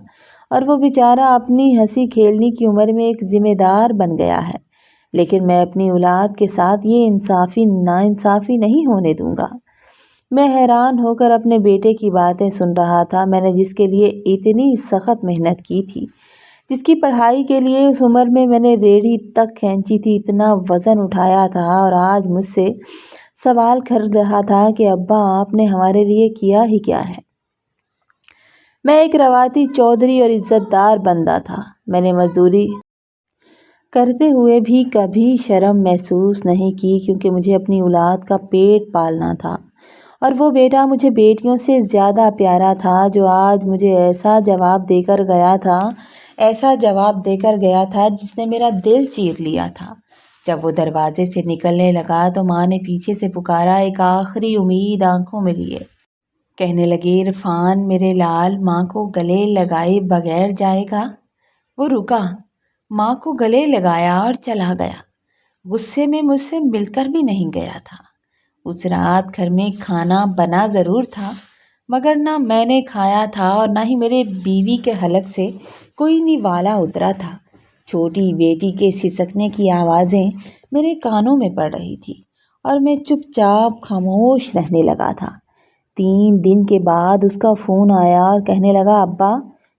اور وہ بیچارہ اپنی ہنسی کھیلنے کی عمر میں ایک ذمہ دار بن گیا ہے۔ لیکن میں اپنی اولاد کے ساتھ یہ ناانصافی نہیں ہونے دوں گا۔ میں حیران ہو کر اپنے بیٹے کی باتیں سن رہا تھا۔ میں نے جس کے لیے اتنی سخت محنت کی تھی، جس کی پڑھائی کے لیے اس عمر میں نے ریڑھی تک کھینچی تھی، اتنا وزن اٹھایا تھا، اور آج مجھ سے سوال کر رہا تھا کہ ابا آپ نے ہمارے لیے کیا ہی کیا ہے؟ میں ایک روایتی چودھری اور عزت دار بندہ تھا۔ میں نے مزدوری کرتے ہوئے بھی کبھی شرم محسوس نہیں کی، کیونکہ مجھے اپنی اولاد کا پیٹ پالنا تھا، اور وہ بیٹا مجھے بیٹیوں سے زیادہ پیارا تھا، جو آج مجھے ایسا جواب دے کر گیا تھا جس نے میرا دل چیر لیا تھا۔ جب وہ دروازے سے نکلنے لگا تو ماں نے پیچھے سے پکارا، ایک آخری امید آنکھوں میں لیے کہنے لگی، عرفان میرے لال ماں کو گلے لگائے بغیر جائے گا؟ وہ رکا، ماں کو گلے لگایا اور چلا گیا۔ غصے میں مجھ سے مل کر بھی نہیں گیا تھا۔ اس رات گھر میں کھانا بنا ضرور تھا، مگر نہ میں نے کھایا تھا اور نہ ہی میرے بیوی کے حلق سے کوئی نوالا اترا تھا۔ چھوٹی بیٹی کے سسکنے کی آوازیں میرے کانوں میں پڑ رہی تھی اور میں چپ چاپ خاموش رہنے لگا تھا۔ 3 دن کے بعد اس کا فون آیا اور کہنے لگا، ابا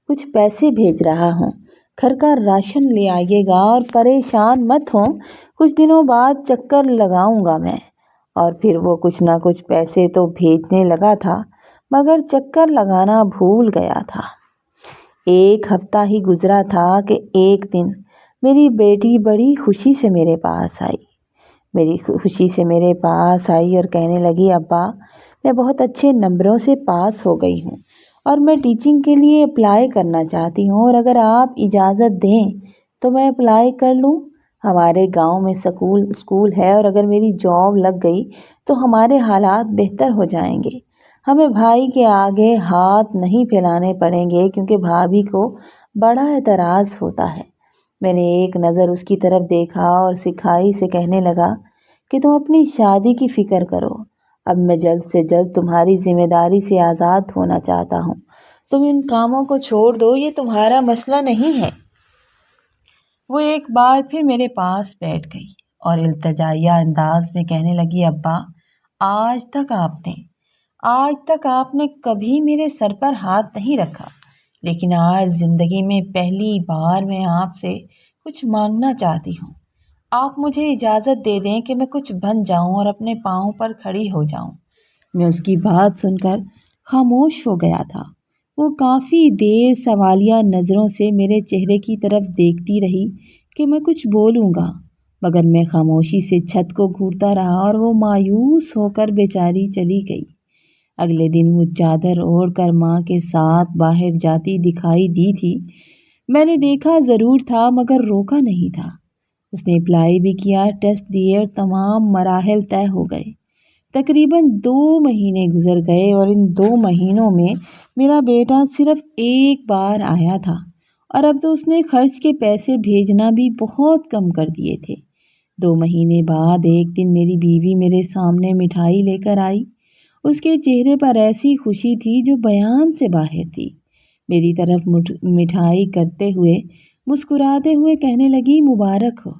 کچھ پیسے بھیج رہا ہوں، گھر کا راشن لے آئیے گا اور پریشان مت ہوں، کچھ دنوں بعد چکر لگاؤں گا میں۔ اور پھر وہ کچھ نہ کچھ پیسے تو بھیجنے لگا تھا، مگر چکر لگانا بھول گیا تھا۔ 1 ہفتہ ہی گزرا تھا کہ ایک دن میری بیٹی بڑی خوشی سے میرے پاس آئی اور کہنے لگی، ابا میں بہت اچھے نمبروں سے پاس ہو گئی ہوں اور میں ٹیچنگ کے لیے اپلائی کرنا چاہتی ہوں، اور اگر آپ اجازت دیں تو میں اپلائی کر لوں۔ ہمارے گاؤں میں اسکول ہے، اور اگر میری جاب لگ گئی تو ہمارے حالات بہتر ہو جائیں گے۔ ہمیں بھائی کے آگے ہاتھ نہیں پھیلانے پڑیں گے، کیونکہ بھابھی کو بڑا اعتراض ہوتا ہے۔ میں نے ایک نظر اس کی طرف دیکھا اور سکھائی سے کہنے لگا کہ تم اپنی شادی کی فکر کرو، اب میں جلد سے جلد تمہاری ذمہ داری سے آزاد ہونا چاہتا ہوں، تم ان کاموں کو چھوڑ دو، یہ تمہارا مسئلہ نہیں ہے۔ وہ ایک بار پھر میرے پاس بیٹھ گئی اور التجائیہ انداز میں کہنے لگی، ابا آج تک آپ نے کبھی میرے سر پر ہاتھ نہیں رکھا، لیکن آج زندگی میں پہلی بار میں آپ سے کچھ مانگنا چاہتی ہوں۔ آپ مجھے اجازت دے دیں کہ میں کچھ بن جاؤں اور اپنے پاؤں پر کھڑی ہو جاؤں۔ میں اس کی بات سن کر خاموش ہو گیا تھا۔ وہ کافی دیر سوالیہ نظروں سے میرے چہرے کی طرف دیکھتی رہی کہ میں کچھ بولوں گا، مگر میں خاموشی سے چھت کو گھورتا رہا اور وہ مایوس ہو کر بیچاری چلی گئی۔ اگلے دن وہ چادر اوڑھ کر ماں کے ساتھ باہر جاتی دکھائی دی تھی۔ میں نے دیکھا ضرور تھا، مگر روکا نہیں تھا۔ اس نے اپلائی بھی کیا، ٹیسٹ دیے اور تمام مراحل طے ہو گئے۔ تقریباً 2 مہینے گزر گئے اور ان 2 مہینوں میں میرا بیٹا صرف ایک بار آیا تھا، اور اب تو اس نے خرچ کے پیسے بھیجنا بھی بہت کم کر دیے تھے۔ 2 مہینے بعد ایک دن میری بیوی میرے سامنے مٹھائی لے کر آئی۔ اس کے چہرے پر ایسی خوشی تھی جو بیان سے باہر تھی۔ میری طرف مٹھائی کرتے ہوئے مسکراتے ہوئے کہنے لگی، مبارک ہو،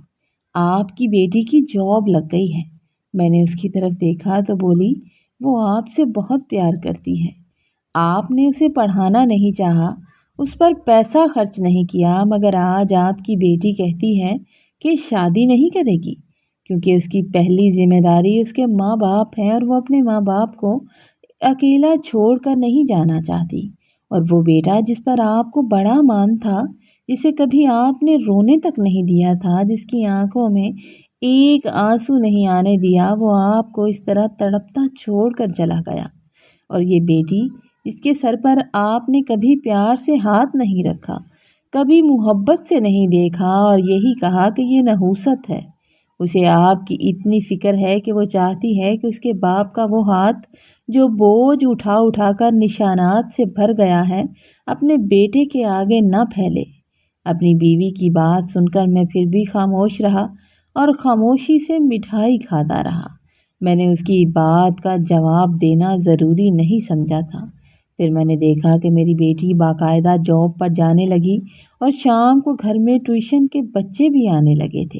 آپ کی بیٹی کی جاب لگ گئی ہے۔ میں نے اس کی طرف دیکھا تو بولی، وہ آپ سے بہت پیار کرتی ہے، آپ نے اسے پڑھانا نہیں چاہا، اس پر پیسہ خرچ نہیں کیا، مگر آج آپ کی بیٹی کہتی ہے کہ شادی نہیں کرے گی۔ کیونکہ اس کی پہلی ذمہ داری اس کے ماں باپ ہیں اور وہ اپنے ماں باپ کو اکیلا چھوڑ کر نہیں جانا چاہتی۔ اور وہ بیٹا جس پر آپ کو بڑا مان تھا، جسے کبھی آپ نے رونے تک نہیں دیا تھا، جس کی آنکھوں میں ایک آنسو نہیں آنے دیا، وہ آپ کو اس طرح تڑپتا چھوڑ کر چلا گیا۔ اور یہ بیٹی جس کے سر پر آپ نے کبھی پیار سے ہاتھ نہیں رکھا، کبھی محبت سے نہیں دیکھا اور یہی کہا کہ یہ نحوست ہے، اسے آپ کی اتنی فکر ہے کہ وہ چاہتی ہے کہ اس کے باپ کا وہ ہاتھ جو بوجھ اٹھا اٹھا کر نشانات سے بھر گیا ہے، اپنے بیٹے کے آگے نہ پھیلے۔ اپنی بیوی کی بات سن کر میں پھر بھی خاموش رہا اور خاموشی سے مٹھائی کھاتا رہا۔ میں نے اس کی بات کا جواب دینا ضروری نہیں سمجھا تھا۔ پھر میں نے دیکھا کہ میری بیٹی باقاعدہ جاب پر جانے لگی اور شام کو گھر میں ٹیوشن کے بچے بھی آنے لگے تھے۔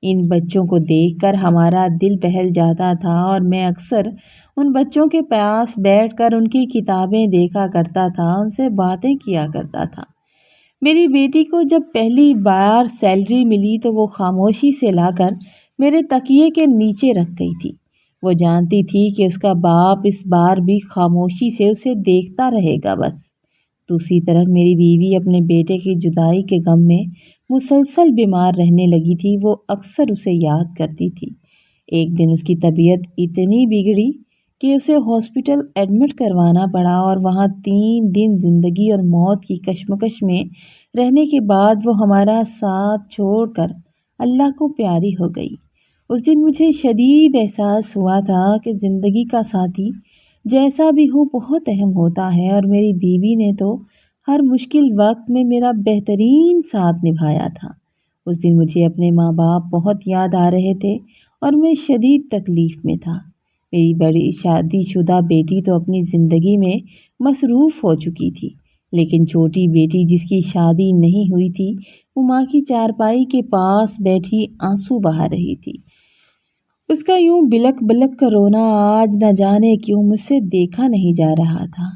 ان بچوں کو دیکھ کر ہمارا دل بہل جاتا تھا اور میں اکثر ان بچوں کے پاس بیٹھ کر ان کی کتابیں دیکھا کرتا تھا، ان سے باتیں کیا کرتا تھا۔ میری بیٹی کو جب پہلی بار سیلری ملی تو وہ خاموشی سے لا کر میرے تکیے کے نیچے رکھ گئی تھی۔ وہ جانتی تھی کہ اس کا باپ اس بار بھی خاموشی سے اسے دیکھتا رہے گا بس۔ دوسری طرف میری بیوی اپنے بیٹے کی جدائی کے غم میں مسلسل بیمار رہنے لگی تھی۔ وہ اکثر اسے یاد کرتی تھی۔ ایک دن اس کی طبیعت اتنی بگڑی کہ اسے ہاسپٹل ایڈمٹ کروانا پڑا اور وہاں 3 دن زندگی اور موت کی کشمکش میں رہنے کے بعد وہ ہمارا ساتھ چھوڑ کر اللہ کو پیاری ہو گئی۔ اس دن مجھے شدید احساس ہوا تھا کہ زندگی کا ساتھی جیسا بھی ہو بہت اہم ہوتا ہے، اور میری بیوی نے تو ہر مشکل وقت میں میرا بہترین ساتھ نبھایا تھا۔ اس دن مجھے اپنے ماں باپ بہت یاد آ رہے تھے اور میں شدید تکلیف میں تھا۔ میری بڑی شادی شدہ بیٹی تو اپنی زندگی میں مصروف ہو چکی تھی، لیکن چھوٹی بیٹی جس کی شادی نہیں ہوئی تھی، وہ ماں کی چارپائی کے پاس بیٹھی آنسو بہا رہی تھی۔ اس کا یوں بلک بلک کر رونا آج نہ جانے کیوں مجھ سے دیکھا نہیں جا رہا تھا۔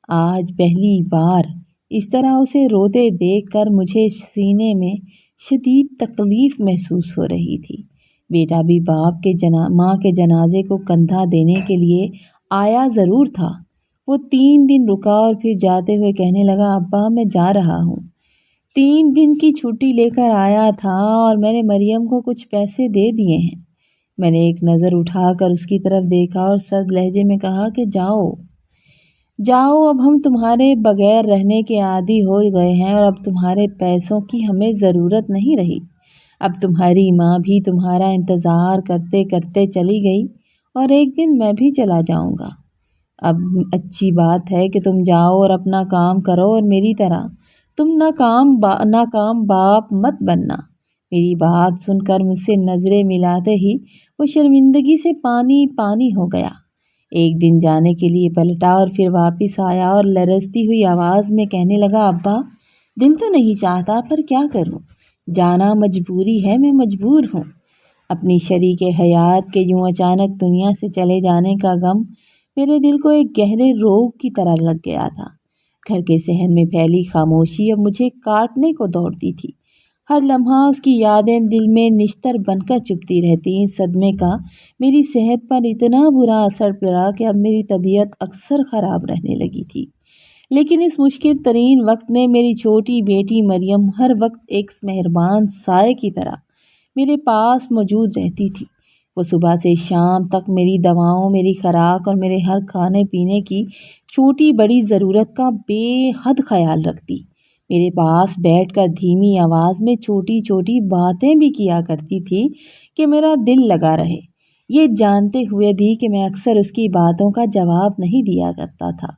آج پہلی بار اس طرح اسے روتے دیکھ کر مجھے سینے میں شدید تکلیف محسوس ہو رہی تھی۔ بیٹا بھی ماں کے جنازے کو کندھا دینے کے لیے آیا ضرور تھا۔ وہ 3 دن رکا اور پھر جاتے ہوئے کہنے لگا، ابا میں جا رہا ہوں۔ 3 دن کی چھٹی لے کر آیا تھا اور میں نے مریم کو کچھ پیسے دے دیے ہیں۔ میں نے ایک نظر اٹھا کر اس کی طرف دیکھا اور سرد لہجے میں کہا کہ جاؤ اب ہم تمہارے بغیر رہنے کے عادی ہو گئے ہیں اور اب تمہارے پیسوں کی ہمیں ضرورت نہیں رہی۔ اب تمہاری ماں بھی تمہارا انتظار کرتے کرتے چلی گئی اور ایک دن میں بھی چلا جاؤں گا۔ اب اچھی بات ہے کہ تم جاؤ اور اپنا کام کرو اور میری طرح تم ناکام باپ مت بننا۔ میری بات سن کر مجھ سے نظریں ملاتے ہی وہ شرمندگی سے پانی پانی ہو گیا۔ ایک دن جانے کے لیے پلٹا اور پھر واپس آیا اور لرزتی ہوئی آواز میں کہنے لگا، ابا دل تو نہیں چاہتا پر کیا کروں، جانا مجبوری ہے، میں مجبور ہوں۔ اپنی شریک حیات کے یوں اچانک دنیا سے چلے جانے کا غم میرے دل کو ایک گہرے روگ کی طرح لگ گیا تھا۔ گھر کے صحن میں پھیلی خاموشی اب مجھے کاٹنے کو دوڑتی تھی۔ ہر لمحہ اس کی یادیں دل میں نشتر بن کر چبھتی رہتی۔ اس صدمے کا میری صحت پر اتنا برا اثر پڑا کہ اب میری طبیعت اکثر خراب رہنے لگی تھی۔ لیکن اس مشکل ترین وقت میں میری چھوٹی بیٹی مریم ہر وقت ایک مہربان سائے کی طرح میرے پاس موجود رہتی تھی۔ وہ صبح سے شام تک میری دواؤں، میری خوراک اور میرے ہر کھانے پینے کی چھوٹی بڑی ضرورت کا بے حد خیال رکھتی۔ میرے پاس بیٹھ کر دھیمی آواز میں چھوٹی چھوٹی باتیں بھی کیا کرتی تھی کہ میرا دل لگا رہے، یہ جانتے ہوئے بھی کہ میں اکثر اس کی باتوں کا جواب نہیں دیا کرتا تھا۔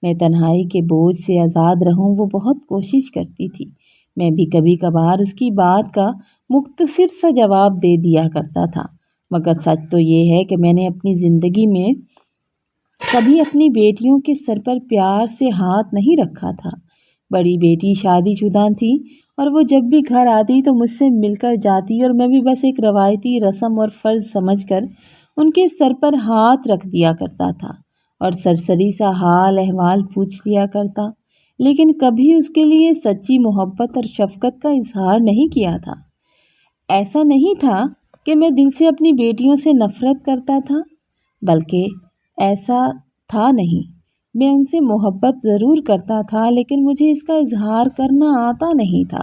میں تنہائی کے بوجھ سے آزاد رہوں، وہ بہت کوشش کرتی تھی۔ میں بھی کبھی کبھار اس کی بات کا مختصر سا جواب دے دیا کرتا تھا، مگر سچ تو یہ ہے کہ میں نے اپنی زندگی میں کبھی اپنی بیٹیوں کے سر پر پیار سے ہاتھ نہیں رکھا تھا۔ بڑی بیٹی شادی شدہ تھی اور وہ جب بھی گھر آتی تو مجھ سے مل کر جاتی اور میں بھی بس ایک روایتی رسم اور فرض سمجھ کر ان کے سر پر ہاتھ رکھ دیا کرتا تھا اور سرسری سا حال احوال پوچھ لیا کرتا، لیکن کبھی اس کے لیے سچی محبت اور شفقت کا اظہار نہیں کیا تھا۔ ایسا نہیں تھا کہ میں دل سے اپنی بیٹیوں سے نفرت کرتا تھا، بلکہ ایسا تھا نہیں۔ میں ان سے محبت ضرور کرتا تھا، لیکن مجھے اس کا اظہار کرنا آتا نہیں تھا،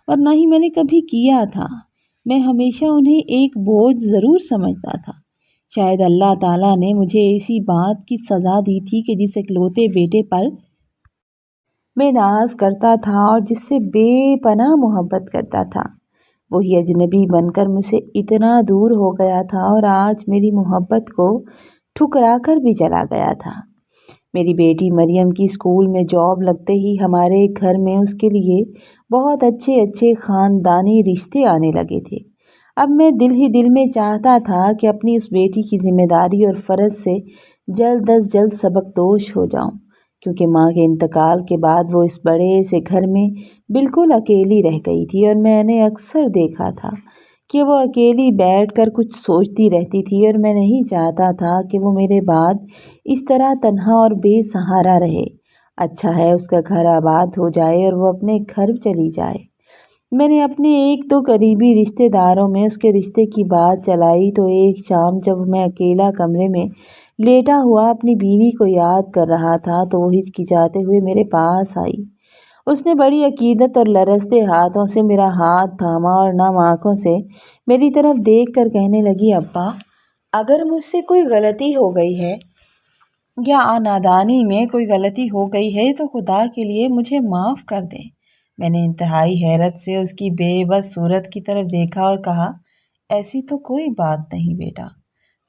اور نہ ہی میں نے کبھی کیا تھا۔ میں ہمیشہ انہیں ایک بوجھ ضرور سمجھتا تھا۔ شاید اللہ تعالیٰ نے مجھے ایسی بات کی سزا دی تھی کہ جس اکلوتے بیٹے پر میں ناز کرتا تھا اور جس سے بے پناہ محبت کرتا تھا، وہی اجنبی بن کر مجھ سے اتنا دور ہو گیا تھا اور آج میری محبت کو ٹھکرا کر بھی چلا گیا تھا۔ میری بیٹی مریم کی اسکول میں جاب لگتے ہی ہمارے گھر میں اس کے لیے بہت اچھے اچھے خاندانی رشتے آنے لگے تھے۔ اب میں دل ہی دل میں چاہتا تھا کہ اپنی اس بیٹی کی ذمہ داری اور فرض سے جلد از جلد سبکدوش ہو جاؤں، کیونکہ ماں کے انتقال کے بعد وہ اس بڑے سے گھر میں بالکل اکیلی رہ گئی تھی، اور میں نے اکثر دیکھا تھا کہ وہ اکیلی بیٹھ کر کچھ سوچتی رہتی تھی، اور میں نہیں چاہتا تھا کہ وہ میرے بعد اس طرح تنہا اور بے سہارا رہے۔ اچھا ہے اس کا گھر آباد ہو جائے اور وہ اپنے گھر چلی جائے۔ میں نے اپنے ایک دو قریبی رشتے داروں میں اس کے رشتے کی بات چلائی تو ایک شام جب میں اکیلا کمرے میں لیٹا ہوا اپنی بیوی کو یاد کر رہا تھا تو وہ ہچکچاتے ہوئے میرے پاس آئی۔ اس نے بڑی عقیدت اور لرزتے ہاتھوں سے میرا ہاتھ تھاما اور نم آنکھوں سے میری طرف دیکھ کر کہنے لگی، ابا، اگر مجھ سے کوئی غلطی ہو گئی ہے یا نادانی میں کوئی غلطی ہو گئی ہے تو خدا کے لیے مجھے معاف کر دیں۔ میں نے انتہائی حیرت سے اس کی بے بس صورت کی طرف دیکھا اور کہا، ایسی تو کوئی بات نہیں بیٹا،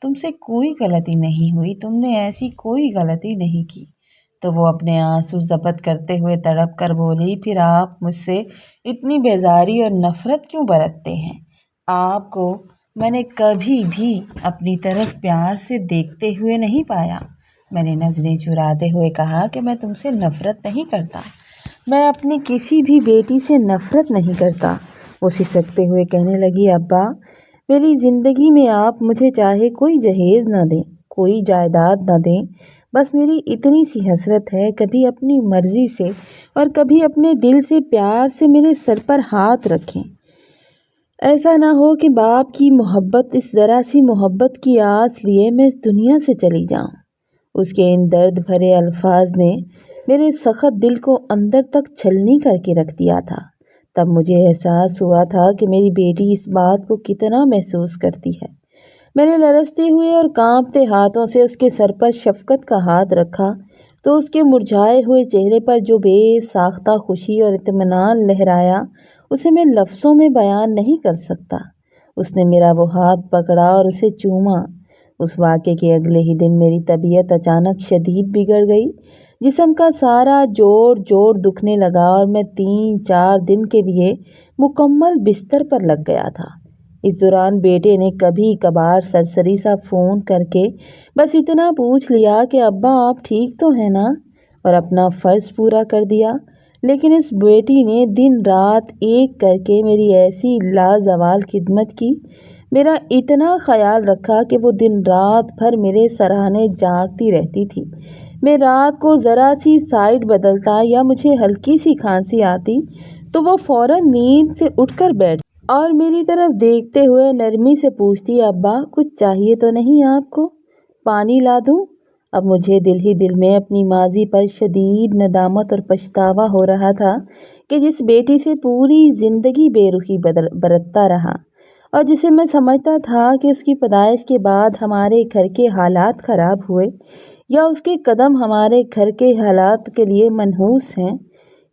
تم سے کوئی غلطی نہیں ہوئی، تم نے ایسی کوئی غلطی نہیں کی۔ تو وہ اپنے آنسو ضبط کرتے ہوئے تڑپ کر بولی، پھر آپ مجھ سے اتنی بیزاری اور نفرت کیوں برتتے ہیں؟ آپ کو میں نے کبھی بھی اپنی طرف پیار سے دیکھتے ہوئے نہیں پایا۔ میں نے نظریں چراتے ہوئے کہا کہ میں تم سے نفرت نہیں کرتا، میں اپنی کسی بھی بیٹی سے نفرت نہیں کرتا۔ وہ سسکتے ہوئے کہنے لگی، ابا، میری زندگی میں آپ مجھے چاہے کوئی جہیز نہ دیں، کوئی جائیداد نہ دیں، بس میری اتنی سی حسرت ہے، کبھی اپنی مرضی سے اور کبھی اپنے دل سے پیار سے میرے سر پر ہاتھ رکھیں۔ ایسا نہ ہو کہ باپ کی محبت، اس ذرا سی محبت کی آس لیے میں اس دنیا سے چلی جاؤں۔ اس کے ان درد بھرے الفاظ نے میرے سخت دل کو اندر تک چھلنی کر کے رکھ دیا تھا۔ تب مجھے احساس ہوا تھا کہ میری بیٹی اس بات کو کتنا محسوس کرتی ہے۔ میں نے لرزتے ہوئے اور کانپتے ہاتھوں سے اس کے سر پر شفقت کا ہاتھ رکھا تو اس کے مرجھائے ہوئے چہرے پر جو بے ساختہ خوشی اور اطمینان لہرایا، اسے میں لفظوں میں بیان نہیں کر سکتا۔ اس نے میرا وہ ہاتھ پکڑا اور اسے چوما۔ اس واقعے کے اگلے ہی دن میری طبیعت اچانک شدید بگڑ گئی۔ جسم کا سارا جوڑ دکھنے لگا اور میں 3-4 دن کے لیے مکمل بستر پر لگ گیا تھا۔ اس دوران بیٹے نے کبھی کبھار سرسری سا فون کر کے بس اتنا پوچھ لیا کہ ابا آپ ٹھیک تو ہیں نا، اور اپنا فرض پورا کر دیا۔ لیکن اس بیٹی نے دن رات ایک کر کے میری ایسی لازوال خدمت کی، میرا اتنا خیال رکھا کہ وہ دن رات بھر میرے سراہنے جاگتی رہتی تھی۔ میں رات کو ذرا سی سائیڈ بدلتا یا مجھے ہلکی سی کھانسی آتی تو وہ فوراً نیند سے اٹھ کر بیٹھ اور میری طرف دیکھتے ہوئے نرمی سے پوچھتی، ابا کچھ چاہیے تو نہیں آپ کو؟ پانی لا دوں؟ اب مجھے دل ہی دل میں اپنی ماضی پر شدید ندامت اور پچھتاوا ہو رہا تھا کہ جس بیٹی سے پوری زندگی بے رخی برتتا رہا، اور جسے میں سمجھتا تھا کہ اس کی پیدائش کے بعد ہمارے گھر کے حالات خراب ہوئے یا اس کے قدم ہمارے گھر کے حالات کے لیے منحوس ہیں،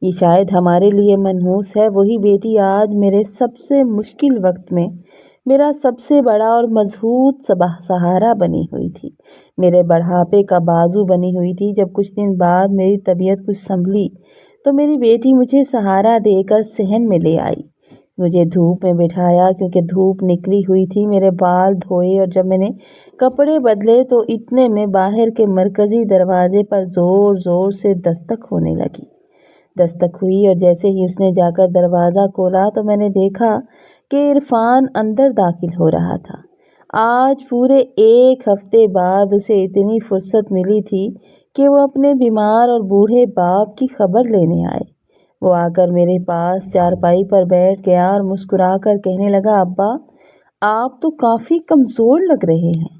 یہ شاید ہمارے لیے منحوس ہے، وہی بیٹی آج میرے سب سے مشکل وقت میں میرا سب سے بڑا اور مضبوط سہارا بنی ہوئی تھی، میرے بڑھاپے کا بازو بنی ہوئی تھی۔ جب کچھ دن بعد میری طبیعت کچھ سنبھلی تو میری بیٹی مجھے سہارا دے کر صحن میں لے آئی، مجھے دھوپ میں بٹھایا کیونکہ دھوپ نکلی ہوئی تھی، میرے بال دھوئے اور جب میں نے کپڑے بدلے تو اتنے میں باہر کے مرکزی دروازے پر زور زور سے دستک ہونے لگی۔ دستک ہوئی اور جیسے ہی اس نے جا کر دروازہ کھولا تو میں نے دیکھا کہ عرفان اندر داخل ہو رہا تھا۔ آج پورے 1 ہفتے بعد اسے اتنی فرصت ملی تھی کہ وہ اپنے بیمار اور بوڑھے باپ کی خبر لینے آئے۔ وہ آ کر میرے پاس چارپائی پر بیٹھ گیا اور مسکرا کر کہنے لگا، ابا آپ تو کافی کمزور لگ رہے ہیں۔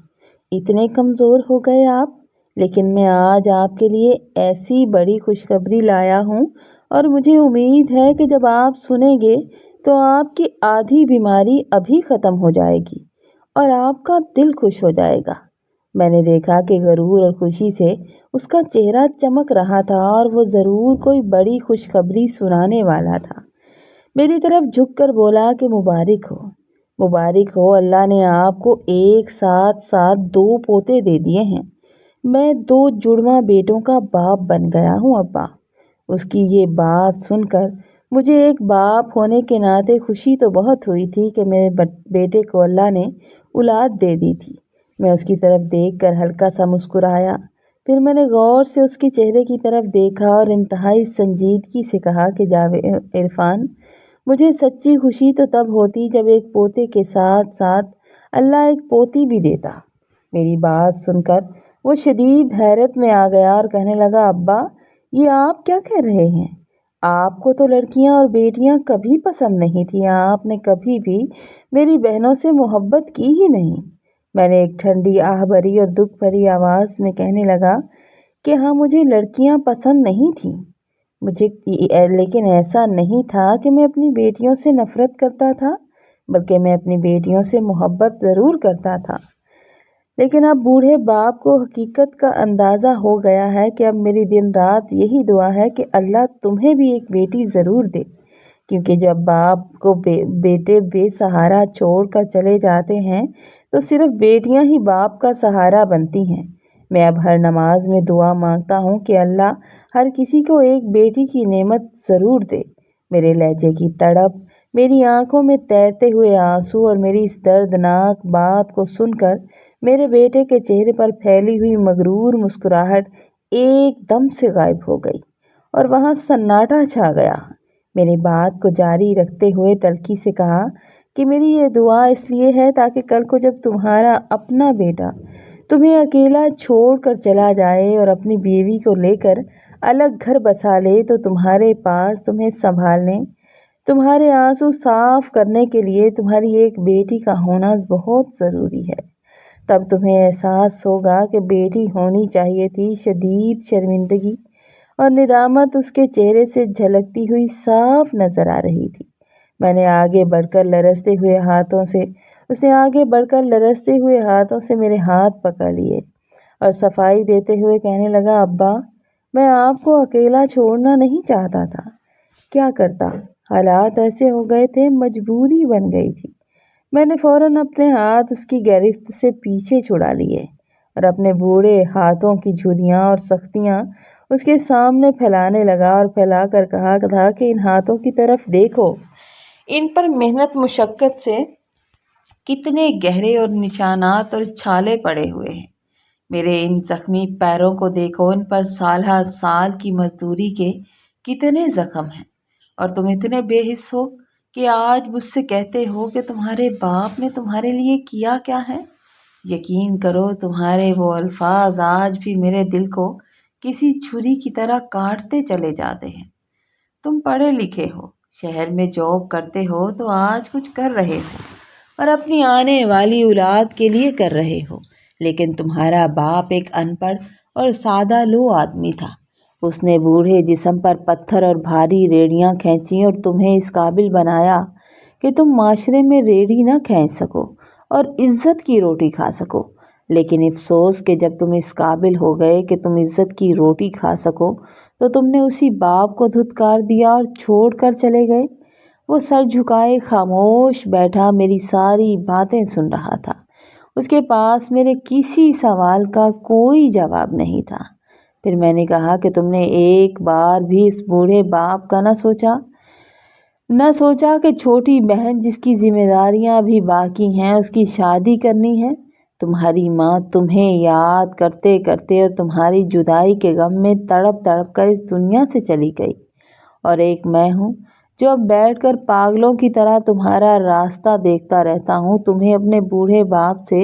اتنے کمزور ہو گئے آپ؟ لیکن میں آج آپ کے لیے ایسی بڑی خوشخبری لایا ہوں اور مجھے امید ہے کہ جب آپ سنیں گے تو آپ کی آدھی بیماری ابھی ختم ہو جائے گی اور آپ کا دل خوش ہو جائے گا۔ میں نے دیکھا کہ غرور اور خوشی سے اس کا چہرہ چمک رہا تھا اور وہ ضرور کوئی بڑی خوشخبری سنانے والا تھا۔ میری طرف جھک کر بولا کہ مبارک ہو، مبارک ہو، اللہ نے آپ کو ایک ساتھ 2 پوتے دے دیے ہیں۔ میں 2 جڑواں بیٹوں کا باپ بن گیا ہوں ابا۔ اس کی یہ بات سن کر مجھے ایک باپ ہونے کے ناطے خوشی تو بہت ہوئی تھی کہ میرے بیٹے کو اللہ نے اولاد دے دی تھی۔ میں اس کی طرف دیکھ کر ہلکا سا مسکرایا، پھر میں نے غور سے اس کے چہرے کی طرف دیکھا اور انتہائی سنجیدگی سے کہا کہ عرفان، مجھے سچی خوشی تو تب ہوتی جب ایک پوتے کے ساتھ ساتھ اللہ ایک پوتی بھی دیتا۔ میری بات سن کر وہ شدید حیرت میں آ گیا اور کہنے لگا، ابا یہ آپ کیا کہہ رہے ہیں؟ آپ کو تو لڑکیاں اور بیٹیاں کبھی پسند نہیں تھیں، آپ نے کبھی بھی میری بہنوں سے محبت کی ہی نہیں۔ میں نے ایک ٹھنڈی آہ بھری اور دکھ بھری آواز میں کہنے لگا کہ ہاں، مجھے لڑکیاں پسند نہیں تھیں لیکن ایسا نہیں تھا کہ میں اپنی بیٹیوں سے نفرت کرتا تھا، بلکہ میں اپنی بیٹیوں سے محبت ضرور کرتا تھا۔ لیکن اب بوڑھے باپ کو حقیقت کا اندازہ ہو گیا ہے کہ اب میری دن رات یہی دعا ہے کہ اللہ تمہیں بھی ایک بیٹی ضرور دے، کیونکہ جب باپ کو بیٹے بے سہارا چھوڑ کر چلے جاتے ہیں تو صرف بیٹیاں ہی باپ کا سہارا بنتی ہیں۔ میں اب ہر نماز میں دعا مانگتا ہوں کہ اللہ ہر کسی کو ایک بیٹی کی نعمت ضرور دے۔ میرے لہجے کی تڑپ، میری آنکھوں میں تیرتے ہوئے آنسو اور میری اس دردناک بات کو سن کر میرے بیٹے کے چہرے پر پھیلی ہوئی مغرور مسکراہٹ ایک دم سے غائب ہو گئی اور وہاں سناٹا چھا گیا۔ میری بات کو جاری رکھتے ہوئے تلخی سے کہا کہ میری یہ دعا اس لیے ہے تاکہ کل کو جب تمہارا اپنا بیٹا تمہیں اکیلا چھوڑ کر چلا جائے اور اپنی بیوی کو لے کر الگ گھر بسا لے تو تمہارے پاس تمہیں سنبھالنے، تمہارے آنسو صاف کرنے کے لیے تمہاری ایک بیٹی کا ہونا بہت ضروری ہے۔ تب تمہیں احساس ہوگا کہ بیٹی ہونی چاہیے تھی۔ شدید شرمندگی اور ندامت اس کے چہرے سے جھلکتی ہوئی صاف نظر آ رہی تھی۔ میں نے آگے بڑھ کر لرزتے ہوئے ہاتھوں سے میرے ہاتھ پکڑ لیے اور صفائی دیتے ہوئے کہنے لگا، ابا میں آپ کو اکیلا چھوڑنا نہیں چاہتا تھا، کیا کرتا، حالات ایسے ہو گئے تھے، مجبوری بن گئی تھی۔ میں نے فوراً اپنے ہاتھ اس کی گرفت سے پیچھے چھڑا لیے اور اپنے بوڑھے ہاتھوں کی جھریاں اور سختیاں اس کے سامنے پھیلانے لگا اور پھیلا کر کہا تھا کہ ان ہاتھوں کی طرف دیکھو، ان پر محنت مشقت سے کتنے گہرے اور نشانات اور چھالے پڑے ہوئے ہیں۔ میرے ان زخمی پیروں کو دیکھو، ان پر سالہ سال کی مزدوری کے کتنے زخم ہیں، اور تم اتنے بے حس ہو کہ آج مجھ سے کہتے ہو کہ تمہارے باپ نے تمہارے لیے کیا کیا ہے۔ یقین کرو، تمہارے وہ الفاظ آج بھی میرے دل کو کسی چھری کی طرح کاٹتے چلے جاتے ہیں۔ تم پڑھے لکھے ہو، شہر میں جاب کرتے ہو تو آج کچھ کر رہے ہو اور اپنی آنے والی اولاد کے لیے کر رہے ہو، لیکن تمہارا باپ ایک ان پڑھ اور سادہ لو آدمی تھا۔ اس نے بوڑھے جسم پر پتھر اور بھاری ریڑیاں کھینچی اور تمہیں اس قابل بنایا کہ تم معاشرے میں ریڑھی نہ کھینچ سکو اور عزت کی روٹی کھا سکو۔ لیکن افسوس کہ جب تم اس قابل ہو گئے کہ تم عزت کی روٹی کھا سکو تو تم نے اسی باپ کو دھتکار دیا اور چھوڑ کر چلے گئے۔ وہ سر جھکائے خاموش بیٹھا میری ساری باتیں سن رہا تھا۔ اس کے پاس میرے کسی سوال کا کوئی جواب نہیں تھا۔ پھر میں نے کہا کہ تم نے ایک بار بھی اس بوڑھے باپ کا نہ سوچا کہ چھوٹی بہن جس کی ذمہ داریاں ابھی باقی ہیں اس کی شادی کرنی ہے۔ تمہاری ماں تمہیں یاد کرتے کرتے اور تمہاری جدائی کے غم میں تڑپ تڑپ کر اس دنیا سے چلی گئی، اور ایک میں ہوں جو اب بیٹھ کر پاگلوں کی طرح تمہارا راستہ دیکھتا رہتا ہوں۔ تمہیں اپنے بوڑھے باپ سے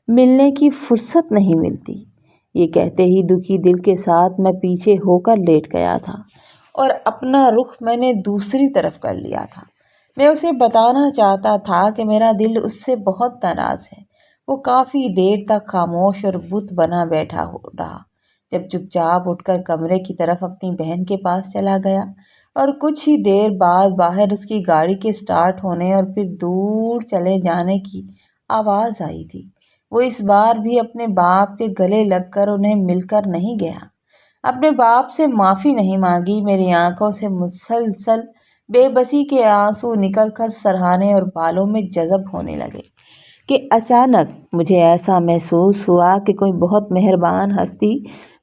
ملنے کی فرصت نہیں ملتی۔ یہ کہتے ہی دکھی دل کے ساتھ میں پیچھے ہو کر لیٹ گیا تھا اور اپنا رخ میں نے دوسری طرف کر لیا تھا۔ میں اسے بتانا چاہتا تھا کہ میرا دل اس سے بہت ناراض ہے۔ وہ کافی دیر تک خاموش اور بت بنا بیٹھا رہا، جب چپ چاپ اٹھ کر کمرے کی طرف اپنی بہن کے پاس چلا گیا، اور کچھ ہی دیر بعد باہر اس کی گاڑی کے سٹارٹ ہونے اور پھر دور چلے جانے کی آواز آئی تھی۔ وہ اس بار بھی اپنے باپ کے گلے لگ کر انہیں مل کر نہیں گیا، اپنے باپ سے معافی نہیں مانگی۔ میری آنکھوں سے مسلسل بے بسی کے آنسو نکل کر سرہانے اور بالوں میں جذب ہونے لگے کہ اچانک مجھے ایسا محسوس ہوا کہ کوئی بہت مہربان ہستی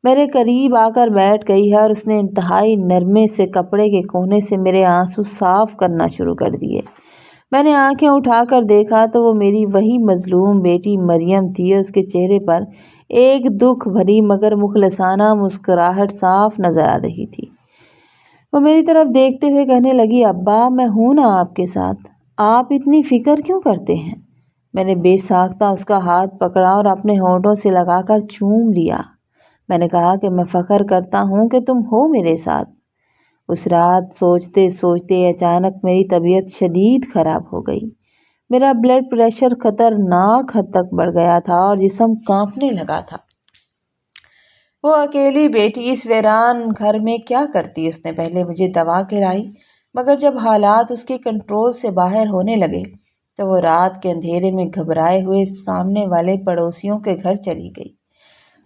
میرے قریب آ کر بیٹھ گئی ہے، اور اس نے انتہائی نرمی سے کپڑے کے کونے سے میرے آنسو صاف کرنا شروع کر دیے۔ میں نے آنکھیں اٹھا کر دیکھا تو وہ میری وہی مظلوم بیٹی مریم تھی، اور اس کے چہرے پر ایک دکھ بھری مگر مخلصانہ مسکراہٹ صاف نظر آ رہی تھی۔ وہ میری طرف دیکھتے ہوئے کہنے لگی، ابا میں ہوں نا آپ کے ساتھ، آپ اتنی فکر کیوں کرتے ہیں؟ میں نے بے ساختہ اس کا ہاتھ پکڑا اور اپنے ہونٹوں سے لگا کر چوم لیا۔ میں نے کہا کہ میں فخر کرتا ہوں کہ تم ہو میرے ساتھ۔ اس رات سوچتے سوچتے اچانک میری طبیعت شدید خراب ہو گئی۔ میرا بلڈ پریشر خطرناک حد تک بڑھ گیا تھا اور جسم کانپنے لگا تھا۔ وہ اکیلی بیٹی اس ویران گھر میں کیا کرتی؟ اس نے پہلے مجھے دوا کھلائی، مگر جب حالات اس کے کنٹرول سے باہر ہونے لگے تو وہ رات کے اندھیرے میں گھبرائے ہوئے سامنے والے پڑوسیوں کے گھر چلی گئی۔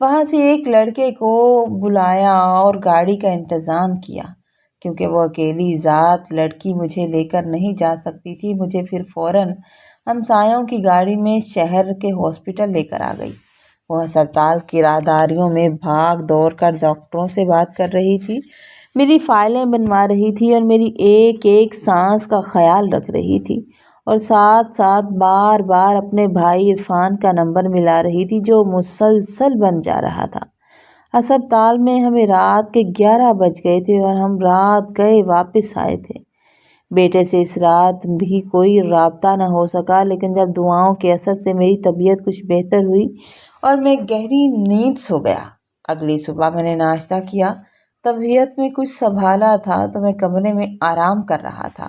وہاں سے ایک لڑکے کو بلایا اور گاڑی کا انتظام کیا، کیونکہ وہ اکیلی ذات لڑکی مجھے لے کر نہیں جا سکتی تھی۔ مجھے پھر فوراً ہمسایوں کی گاڑی میں شہر کے ہاسپٹل لے کر آ گئی۔ وہ ہسپتال کی راہداریوں میں بھاگ دوڑ کر ڈاکٹروں سے بات کر رہی تھی، میری فائلیں بنوا رہی تھی اور میری ایک ایک سانس کا خیال رکھ رہی تھی، اور ساتھ ساتھ بار بار اپنے بھائی عرفان کا نمبر ملا رہی تھی جو مسلسل بند جا رہا تھا۔ ہسپتال میں ہمیں رات کے 11 بج گئے تھے اور ہم رات گئے واپس آئے تھے۔ بیٹے سے اس رات بھی کوئی رابطہ نہ ہو سکا، لیکن جب دعاؤں کے اثر سے میری طبیعت کچھ بہتر ہوئی اور میں گہری نیند سو گیا، اگلی صبح میں نے ناشتہ کیا، طبیعت میں کچھ سنبھالا تھا تو میں کمرے میں آرام کر رہا تھا۔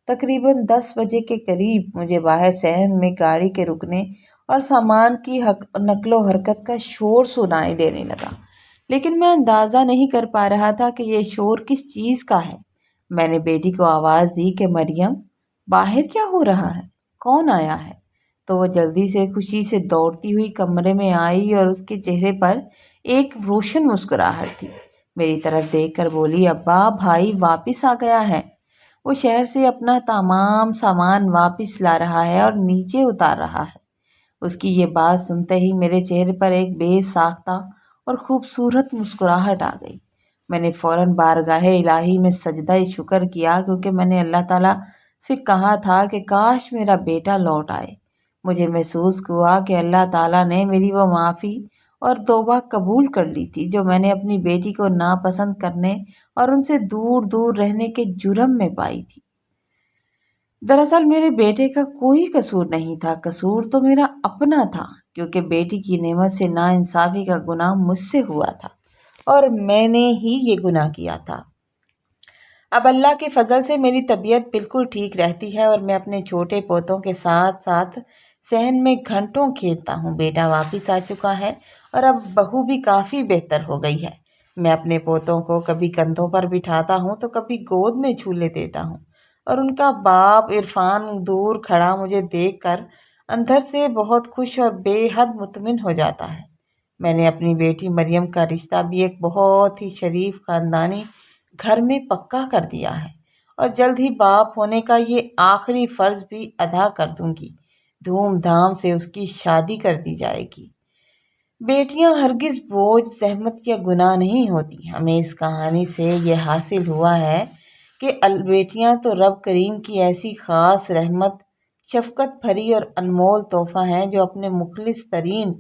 تقریباً 10 بجے کے قریب مجھے باہر صحن میں گاڑی کے رکنے اور سامان کی نقل و حرکت کا شور سنائی دینے لگا، لیکن میں اندازہ نہیں کر پا رہا تھا کہ یہ شور کس چیز کا ہے۔ میں نے بیٹی کو آواز دی کہ مریم، باہر کیا ہو رہا ہے؟ کون آیا ہے؟ تو وہ جلدی سے خوشی سے دوڑتی ہوئی کمرے میں آئی اور اس کے چہرے پر ایک روشن مسکراہٹ تھی۔ میری طرف دیکھ کر بولی، ابا بھائی واپس آ گیا ہے، وہ شہر سے اپنا تمام سامان واپس لا رہا ہے اور نیچے اتار رہا ہے۔ اس کی یہ بات سنتے ہی میرے چہرے پر ایک بے ساختہ اور خوبصورت مسکراہٹ آ گئی۔ میں نے فوراً بارگاہ الہی میں سجدہ شکر کیا، کیونکہ میں نے اللہ تعالیٰ سے کہا تھا کہ کاش میرا بیٹا لوٹ آئے۔ مجھے محسوس ہوا کہ اللہ تعالیٰ نے میری وہ معافی اور توبہ قبول کر لی تھی جو میں نے اپنی بیٹی کو ناپسند کرنے اور ان سے دور دور رہنے کے جرم میں پائی تھی۔ دراصل میرے بیٹے کا کوئی قصور نہیں تھا، قصور تو میرا اپنا تھا، کیونکہ بیٹی کی نعمت سے ناانصافی کا گناہ مجھ سے ہوا تھا اور میں نے ہی یہ گناہ کیا تھا۔ اب اللہ کے فضل سے میری طبیعت بالکل ٹھیک رہتی ہے اور میں اپنے چھوٹے پوتوں کے ساتھ ساتھ صحن میں گھنٹوں کھیلتا ہوں۔ بیٹا واپس آ چکا ہے اور اب بہو بھی کافی بہتر ہو گئی ہے۔ میں اپنے پوتوں کو کبھی کندھوں پر بٹھاتا ہوں تو کبھی گود میں جھولے دیتا ہوں، اور ان کا باپ عرفان دور کھڑا مجھے دیکھ کر اندر سے بہت خوش اور بے حد مطمئن ہو جاتا ہے۔ میں نے اپنی بیٹی مریم کا رشتہ بھی ایک بہت ہی شریف خاندانی گھر میں پکا کر دیا ہے، اور جلد ہی باپ ہونے کا یہ آخری فرض بھی ادا کر دوں گی۔ دھوم دھام سے اس کی شادی کر دی جائے گی۔ بیٹیاں ہرگز بوجھ، زحمت یا گناہ نہیں ہوتی۔ ہمیں اس کہانی سے یہ حاصل ہوا ہے کہ بیٹیاں تو رب کریم کی ایسی خاص رحمت، شفقت بھری اور انمول تحفہ ہیں جو اپنے مخلص ترین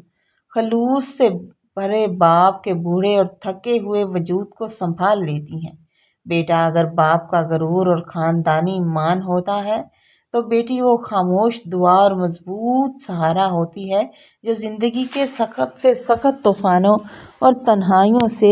خلوص سے بھرے باپ کے بوڑھے اور تھکے ہوئے وجود کو سنبھال لیتی ہیں۔ بیٹا اگر باپ کا غرور اور خاندانی مان ہوتا ہے تو بیٹی وہ خاموش دعا اور مضبوط سہارا ہوتی ہے جو زندگی کے سخت سے سخت طوفانوں اور تنہائیوں سے